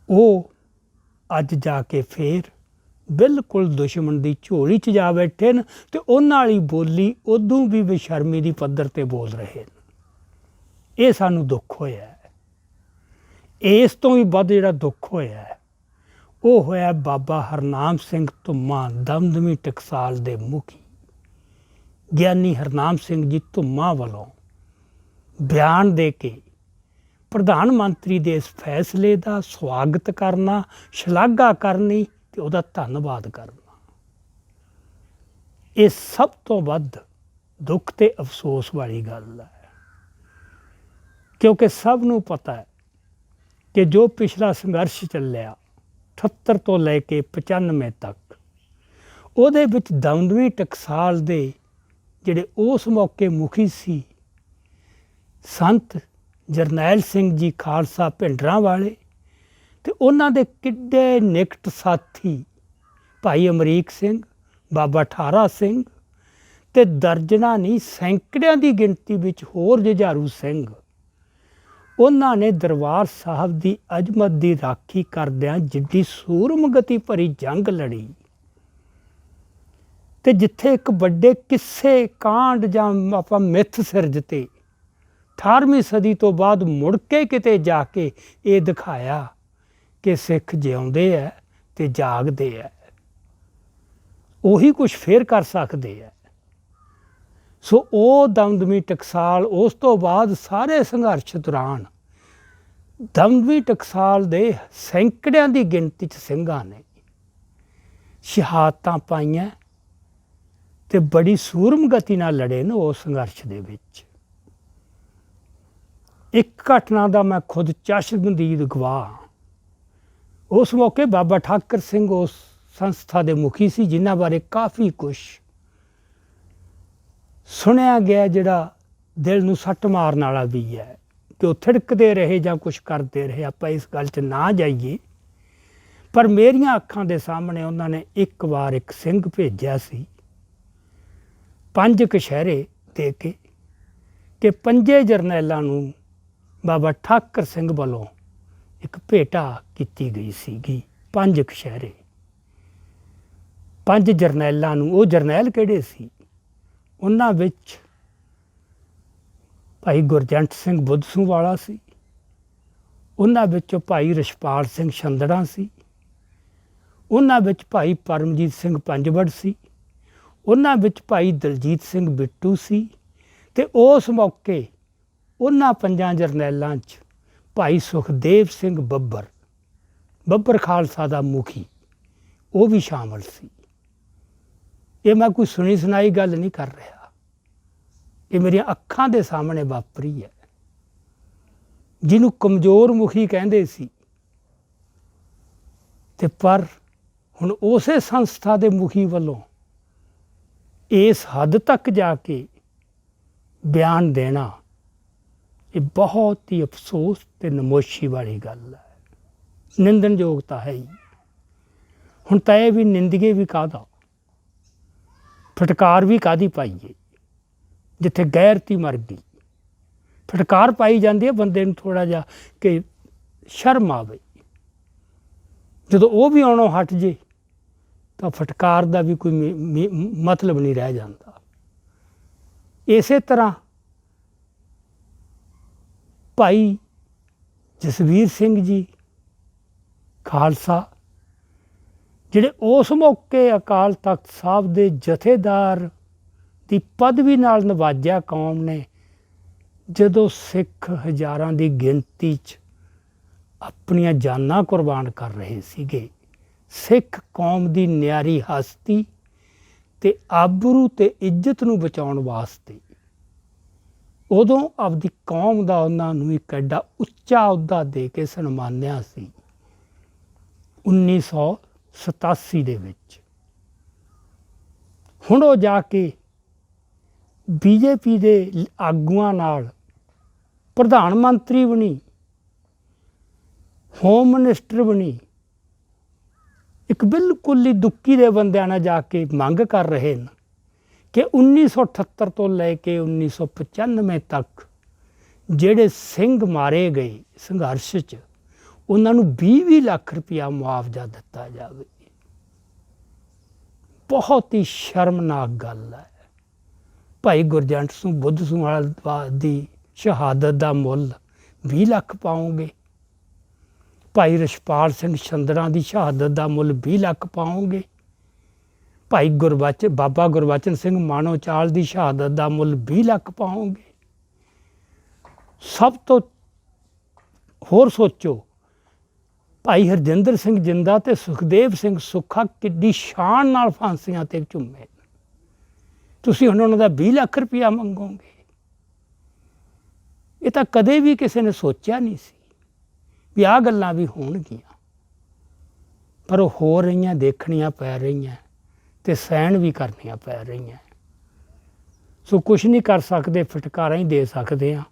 ਉਹ ਅੱਜ ਜਾ ਕੇ ਫਿਰ ਬਿਲਕੁਲ ਦੁਸ਼ਮਣ ਦੀ ਝੋਲੀ 'ਚ ਜਾ ਬੈਠੇ ਨੇ ਅਤੇ ਉਹਨਾਂ ਵਾਲੀ ਬੋਲੀ ਉਦੋਂ ਵੀ ਬੇਸ਼ਰਮੀ ਦੀ ਪੱਧਰ 'ਤੇ ਬੋਲ ਰਹੇ ਨੇ। ਇਹ ਸਾਨੂੰ ਦੁੱਖ ਹੋਇਆ ਹੈ। ਇਸ ਤੋਂ ਵੀ ਵੱਧ ਜਿਹੜਾ ਦੁੱਖ ਹੋਇਆ ਹੈ, ਉਹ ਹੋਇਆ ਬਾਬਾ ਹਰਨਾਮ ਸਿੰਘ ਧੁੰਮਾ, ਦਮਦਮੀ ਟਕਸਾਲ ਦੇ ਮੁਖੀ ਗਿਆਨੀ ਹਰਨਾਮ ਸਿੰਘ ਜੀ ਧੁੰਮਾ ਵੱਲੋਂ ਬਿਆਨ ਦੇ ਕੇ ਪ੍ਰਧਾਨ ਮੰਤਰੀ ਦੇ ਇਸ ਫੈਸਲੇ ਦਾ ਸਵਾਗਤ ਕਰਨਾ, ਸ਼ਲਾਘਾ ਕਰਨੀ ਤੇ ਉਹਦਾ ਧੰਨਵਾਦ ਕਰਨਾ। ਇਹ ਸਭ ਤੋਂ ਵੱਧ ਦੁੱਖ ਤੇ ਅਫਸੋਸ ਵਾਲੀ ਗੱਲ ਹੈ, ਕਿਉਂਕਿ ਸਭ ਨੂੰ ਪਤਾ ਹੈ ਕਿ ਜੋ ਪਿਛਲਾ ਸੰਘਰਸ਼ ਚੱਲਿਆ 78 ਤੋਂ ਲੈ ਕੇ 95 ਤੱਕ, ਉਹਦੇ ਵਿੱਚ ਦਮਦਮੀ ਟਕਸਾਲ ਦੇ ਜਿਹੜੇ ਉਸ ਮੌਕੇ ਮੁਖੀ ਸੀ ਸੰਤ ਜਰਨੈਲ ਸਿੰਘ ਜੀ ਖਾਲਸਾ ਭਿੰਡਰਾਂ ਵਾਲੇ, ਤੇ ਉਹਨਾਂ ਦੇ ਕਿੱਡੇ ਨਿਕਟ ਸਾਥੀ ਭਾਈ ਅਮਰੀਕ ਸਿੰਘ, ਬਾਬਾ ਠਾਰਾ ਸਿੰਘ ਤੇ ਦਰਜਨਾਂ ਨਹੀਂ ਸੈਂਕੜਿਆਂ ਦੀ ਗਿਣਤੀ ਵਿੱਚ ਹੋਰ ਜੁਝਾਰੂ ਸਿੰਘ, ਉਹਨਾਂ ਨੇ ਦਰਬਾਰ ਸਾਹਿਬ ਦੀ ਅਜ਼ਮਤ ਦੀ ਰਾਖੀ ਕਰਦਿਆਂ ਜਿੱਡੀ ਸੂਰਮਗਤੀ ਭਰੀ ਜੰਗ ਲੜੀ, ਤੇ ਜਿੱਥੇ ਇੱਕ ਵੱਡੇ ਕਿੱਸੇ ਕਾਂਡ ਜਾਂ ਆਪਾਂ ਮਿੱਥ ਸਿਰਜਤੇ 18ਵੀਂ ਸਦੀ ਤੋਂ ਬਾਅਦ ਮੁੜ ਕੇ ਕਿਤੇ ਜਾ ਕੇ ਇਹ ਦਿਖਾਇਆ ਕਿ ਸਿੱਖ ਜਿਉਂਦੇ ਹੈ ਤੇ ਜਾਗਦੇ ਹੈ, ਉਹੀ ਕੁਛ ਫੇਰ ਕਰ ਸਕਦੇ ਹੈ। ਸੋ ਉਹ ਦਮਦਮੀ ਟਕਸਾਲ, ਉਸ ਤੋਂ ਬਾਅਦ ਸਾਰੇ ਸੰਘਰਸ਼ ਦੌਰਾਨ ਦਮਦਮੀ ਟਕਸਾਲ ਦੇ ਸੈਂਕੜਿਆਂ ਦੀ ਗਿਣਤੀ 'ਚ ਸਿੰਘਾਂ ਨੇ ਸ਼ਹਾਦਤਾਂ ਪਾਈਆਂ ਤੇ ਬੜੀ ਸੂਰਮਗਤੀ ਨਾਲ ਲੜੇ ਨੇ ਉਸ ਸੰਘਰਸ਼ ਦੇ ਵਿੱਚ। ਇੱਕ ਘਟਨਾ ਦਾ ਮੈਂ ਖੁਦ ਚਸ਼ਮਦੀਦ ਗਵਾਹ। ਉਸ ਮੌਕੇ ਬਾਬਾ ਠਾਕਰ ਸਿੰਘ ਉਸ ਸੰਸਥਾ ਦੇ ਮੁਖੀ ਸੀ, ਜਿਨ੍ਹਾਂ ਬਾਰੇ ਕਾਫੀ ਕੁਛ ਸੁਣਿਆ ਗਿਆ ਜਿਹੜਾ ਦਿਲ ਨੂੰ ਸੱਟ ਮਾਰਨ ਵਾਲਾ ਵੀ ਹੈ ਕਿ ਉਹ ਥਿੜਕਦੇ ਰਹੇ ਜਾਂ ਕੁਛ ਕਰਦੇ ਰਹੇ। ਆਪਾਂ ਇਸ ਗੱਲ 'ਚ ਨਾ ਜਾਈਏ, ਪਰ ਮੇਰੀਆਂ ਅੱਖਾਂ ਦੇ ਸਾਹਮਣੇ ਉਹਨਾਂ ਨੇ ਇੱਕ ਵਾਰ ਇੱਕ ਸਿੰਘ ਭੇਜਿਆ ਸੀ 5 ਕਛਹਿਰੇ ਦੇ ਕੇ ਕਿ 5 ਜਰਨੈਲਾਂ ਨੂੰ ਬਾਬਾ ਠਾਕਰ ਸਿੰਘ ਵੱਲੋਂ ਇੱਕ ਭੇਟਾ ਕੀਤੀ ਗਈ ਸੀਗੀ। 5 ਕਛਹਿਰੇ 5 ਜਰਨੈਲਾਂ ਨੂੰ। ਉਹ ਜਰਨੈਲ ਕਿਹੜੇ ਸੀ? ਉਹਨਾਂ ਵਿੱਚ ਭਾਈ ਗੁਰਜੰਟ ਸਿੰਘ ਬੁੱਧਸੂ ਵਾਲਾ ਸੀ, ਉਹਨਾਂ ਵਿੱਚੋਂ ਭਾਈ ਰਛਪਾਲ ਸਿੰਘ ਛੰਦੜਾ ਸੀ, ਉਹਨਾਂ ਵਿੱਚ ਭਾਈ ਪਰਮਜੀਤ ਸਿੰਘ ਪੰਜਵੜ ਸੀ, ਉਹਨਾਂ ਵਿੱਚ ਭਾਈ ਦਲਜੀਤ ਸਿੰਘ ਬਿੱਟੂ ਸੀ, ਤੇ ਉਸ ਮੌਕੇ ਉਹਨਾਂ 5 ਜਰਨੈਲਾਂ 'ਚ ਭਾਈ ਸੁਖਦੇਵ ਸਿੰਘ ਬੱਬਰ ਖਾਲਸਾ ਦਾ ਮੁਖੀ, ਉਹ ਵੀ ਸ਼ਾਮਲ ਸੀ। ਇਹ ਮੈਂ ਕੋਈ ਸੁਣੀ ਸੁਣਾਈ ਗੱਲ ਨਹੀਂ ਕਰ ਰਿਹਾ, ਇਹ ਮੇਰੀਆਂ ਅੱਖਾਂ ਦੇ ਸਾਹਮਣੇ ਵਾਪਰੀ ਹੈ। ਜਿਹਨੂੰ ਕਮਜ਼ੋਰ ਮੁਖੀ ਕਹਿੰਦੇ ਸੀ, ਤੇ ਪਰ ਹੁਣ ਉਸੇ ਸੰਸਥਾ ਦੇ ਮੁਖੀ ਵੱਲੋਂ ਇਸ ਹੱਦ ਤੱਕ ਜਾ ਕੇ ਬਿਆਨ ਦੇਣਾ, ਇਹ ਬਹੁਤ ਹੀ ਅਫਸੋਸ ਤੇ ਨਮੋਸ਼ੀ ਵਾਲੀ ਗੱਲ ਹੈ, ਨਿੰਦਣਯੋਗ ਤਾਂ ਹੈ ਹੀ। ਹੁਣ ਤਾਂ ਇਹ ਵੀ ਨਿੰਦਗੇ ਵੀ ਕਾਹਦਾ, ਫਟਕਾਰ ਵੀ ਕਾਹਦੀ ਪਾਈਏ, ਜਿੱਥੇ ਗੈਰਤੀ ਮਰ ਗਈ। ਫਟਕਾਰ ਪਾਈ ਜਾਂਦੀ ਹੈ ਬੰਦੇ ਨੂੰ ਥੋੜ੍ਹਾ ਜਿਹਾ ਕਿ ਸ਼ਰਮ ਆਵੇ, ਜਦੋਂ ਉਹ ਵੀ ਆਉਣੋਂ ਹਟ ਜੇ ਤਾਂ ਫਟਕਾਰ ਦਾ ਵੀ ਕੋਈ ਮਤਲਬ ਨਹੀਂ ਰਹਿ ਜਾਂਦਾ। ਇਸੇ ਤਰ੍ਹਾਂ ਭਾਈ ਜਸਵੀਰ ਸਿੰਘ ਜੀ ਖਾਲਸਾ, ਜਿਹੜੇ ਉਸ ਮੌਕੇ ਅਕਾਲ ਤਖਤ ਸਾਹਿਬ ਦੇ ਜਥੇਦਾਰ ਦੀ ਪਦਵੀ ਨਾਲ ਨਵਾਜਿਆ ਕੌਮ ਨੇ, ਜਦੋਂ ਸਿੱਖ ਹਜ਼ਾਰਾਂ ਦੀ ਗਿਣਤੀ 'ਚ ਆਪਣੀਆਂ ਜਾਨਾਂ ਕੁਰਬਾਨ ਕਰ ਰਹੇ ਸੀਗੇ, ਸਿੱਖ ਕੌਮ ਦੀ ਨਿਆਰੀ ਹਸਤੀ ਤੇ ਆਬਰੂ ਤੇ ਇੱਜ਼ਤ ਨੂੰ ਬਚਾਉਣ ਵਾਸਤੇ, ਉਦੋਂ ਆਪਦੀ ਕੌਮ ਦਾ ਉਹਨਾਂ ਨੂੰ ਇੱਕ ਐਡਾ ਉੱਚਾ ਅਹੁਦਾ ਦੇ ਕੇ ਸਨਮਾਨਿਆ ਸੀ 1987 ਦੇ ਵਿੱਚ। ਹੁਣ ਉਹ ਜਾ ਕੇ ਬੀਜੇਪੀ ਦੇ ਆਗੂਆਂ ਨਾਲ ਪ੍ਰਧਾਨ ਮੰਤਰੀ ਬਣੀ, ਹੋਮ ਮਿਨਿਸਟਰ ਬਣੀ, ਇੱਕ ਬਿਲਕੁਲ ਹੀ ਦੁੱਕੀ ਦੇ ਬੰਦਿਆਂ ਨਾਲ ਜਾ ਕੇ ਮੰਗ ਕਰ ਰਹੇ ਨੇ ਕਿ 1978 ਤੋਂ ਲੈ ਕੇ 1995 ਤੱਕ ਜਿਹੜੇ ਸਿੰਘ ਮਾਰੇ ਗਏ ਸੰਘਰਸ਼ 'ਚ, ਉਹਨਾਂ ਨੂੰ 20-20 ਲੱਖ ਰੁਪਇਆ ਮੁਆਵਜ਼ਾ ਦਿੱਤਾ ਜਾਵੇ। ਬਹੁਤ ਹੀ ਸ਼ਰਮਨਾਕ ਗੱਲ ਹੈ। ਭਾਈ ਗੁਰਜੰਟ ਸਿੰਘ ਬੁੱਧਸੂ ਵਾਲਾ ਦੀ ਸ਼ਹਾਦਤ ਦਾ ਮੁੱਲ 20 ਲੱਖ ਪਾਓਗੇ, ਭਾਈ ਰਛਪਾਲ ਸਿੰਘ ਛੰਦਰਾਂ ਦੀ ਸ਼ਹਾਦਤ ਦਾ ਮੁੱਲ 20 ਲੱਖ ਪਾਓਗੇ। ਭਾਈ ਬਾਬਾ ਗੁਰਬਚਨ ਸਿੰਘ ਮਾਣੋਚਾਲ ਦੀ ਸ਼ਹਾਦਤ ਦਾ ਮੁੱਲ 20 ਲੱਖ ਪਾਓਗੇ। ਸਭ ਤੋਂ ਹੋਰ ਸੋਚੋ, ਭਾਈ ਹਰਜਿੰਦਰ ਸਿੰਘ ਜਿੰਦਾ ਤੇ ਸੁਖਦੇਵ ਸਿੰਘ ਸੁੱਖਾ ਕਿੱਡੀ ਸ਼ਾਨ ਨਾਲ ਫਾਂਸੀਆਂ ਤੇ ਝੁੰਮੇ। ਤੁਸੀਂ ਹੁਣ ਉਹਨਾਂ ਦਾ 20 ਲੱਖ ਰੁਪਇਆ ਮੰਗੋਗੇ। ਇਹ ਤਾਂ ਕਦੇ ਵੀ ਕਿਸੇ ਨੇ ਸੋਚਿਆ ਨਹੀਂ ਸੀ ਵੀ ਆਹ ਗੱਲਾਂ ਵੀ ਹੋਣਗੀਆਂ, ਪਰ ਉਹ ਹੋ ਰਹੀਆਂ, ਦੇਖਣੀਆਂ ਪੈ ਰਹੀਆਂ ਤੇ ਸਹਿਣ ਵੀ ਕਰਨੀਆਂ ਪੈ ਰਹੀਆਂ। ਸੋ ਕੁਛ ਨਹੀਂ ਕਰ ਸਕਦੇ, ਫਟਕਾਰਾਂ ਹੀ ਦੇ ਸਕਦੇ ਹਾਂ।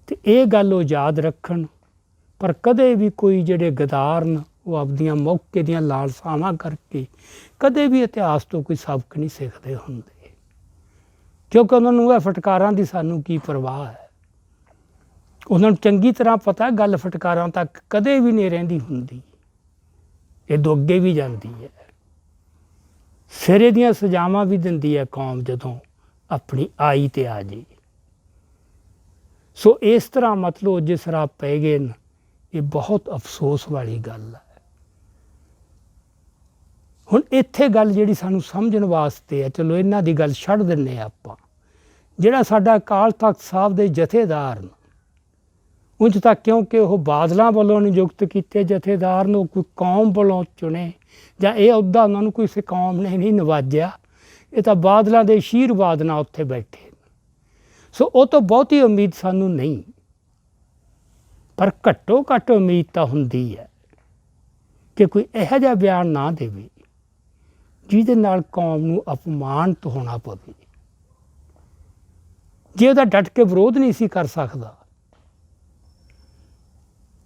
ਤੇ ਇਹ ਗੱਲ ਉਹ ਯਾਦ ਰੱਖਣ, ਪਰ ਕਦੇ ਵੀ ਕੋਈ ਜਿਹੜੇ ਗਦਾਰ ਨੇ ਉਹ ਆਪਦੀਆਂ ਮੌਕੇ ਦੀਆਂ ਲਾਲਸਾਵਾਂ ਕਰਕੇ ਕਦੇ ਵੀ ਇਤਿਹਾਸ ਤੋਂ ਕੋਈ ਸਬਕ ਨਹੀਂ ਸਿੱਖਦੇ ਹੁੰਦੇ, ਕਿਉਂਕਿ ਉਹਨਾਂ ਨੂੰ ਇਹ ਫਟਕਾਰਾਂ ਦੀ ਸਾਨੂੰ ਕੀ ਪਰਵਾਹ ਹੈ। ਉਹਨਾਂ ਨੂੰ ਚੰਗੀ ਤਰ੍ਹਾਂ ਪਤਾ ਗੱਲ ਫਟਕਾਰਾਂ ਤੱਕ ਕਦੇ ਵੀ ਨਹੀਂ ਰਹਿੰਦੀ ਹੁੰਦੀ, ਇਹ ਤੋਂ ਅੱਗੇ ਵੀ ਜਾਂਦੀ ਹੈ। ਸਿਰੇ ਦੀਆਂ ਸਜ਼ਾਵਾਂ ਵੀ ਦਿੰਦੀ ਹੈ ਕੌਮ ਜਦੋਂ ਆਪਣੀ ਆਈ ਤੇ ਆ ਜੇ। ਸੋ ਇਸ ਤਰ੍ਹਾਂ ਮਤਲਬ ਜਿਸ ਰਾਹ ਪੈ ਗਏ ਨੇ, ਇਹ ਬਹੁਤ ਅਫਸੋਸ ਵਾਲੀ ਗੱਲ ਹੈ। ਹੁਣ ਇੱਥੇ ਗੱਲ ਜਿਹੜੀ ਸਾਨੂੰ ਸਮਝਣ ਵਾਸਤੇ ਹੈ, ਚਲੋ ਇਹਨਾਂ ਦੀ ਗੱਲ ਛੱਡ ਦਿੰਦੇ ਹਾਂ ਆਪਾਂ। ਜਿਹੜਾ ਸਾਡਾ ਅਕਾਲ ਤਖ਼ਤ ਸਾਹਿਬ ਦੇ ਜਥੇਦਾਰ ਨੇ, ਉਂਝ ਤਾਂ ਕਿਉਂਕਿ ਉਹ ਬਾਦਲਾਂ ਵੱਲੋਂ ਨਿਯੁਕਤ ਕੀਤੇ ਜਥੇਦਾਰ ਨੂੰ ਕੋਈ ਕੌਮ ਵੱਲੋਂ ਚੁਣੇ, ਜਾਂ ਇਹ ਅਹੁਦਾ ਉਹਨਾਂ ਨੂੰ ਕਿਸੇ ਕੌਮ ਨੇ ਨਹੀਂ ਨਵਾਜਿਆ, ਇਹ ਤਾਂ ਬਾਦਲਾਂ ਦੇ ਆਸ਼ੀਰਵਾਦ ਨਾਲ ਉੱਥੇ ਬੈਠੇ। ਸੋ ਉਹ ਤੋਂ ਬਹੁਤੀ ਉਮੀਦ ਸਾਨੂੰ ਨਹੀਂ, ਪਰ ਘੱਟੋ ਘੱਟ ਉਮੀਦ ਤਾਂ ਹੁੰਦੀ ਹੈ ਕਿ ਕੋਈ ਇਹੋ ਜਿਹਾ ਬਿਆਨ ਨਾ ਦੇਵੇ ਜਿਹਦੇ ਨਾਲ ਕੌਮ ਨੂੰ ਅਪਮਾਨਿਤ ਹੋਣਾ ਪਵੇ। ਜੇ ਉਹਦਾ ਡਟ ਕੇ ਵਿਰੋਧ ਨਹੀਂ ਸੀ ਕਰ ਸਕਦਾ,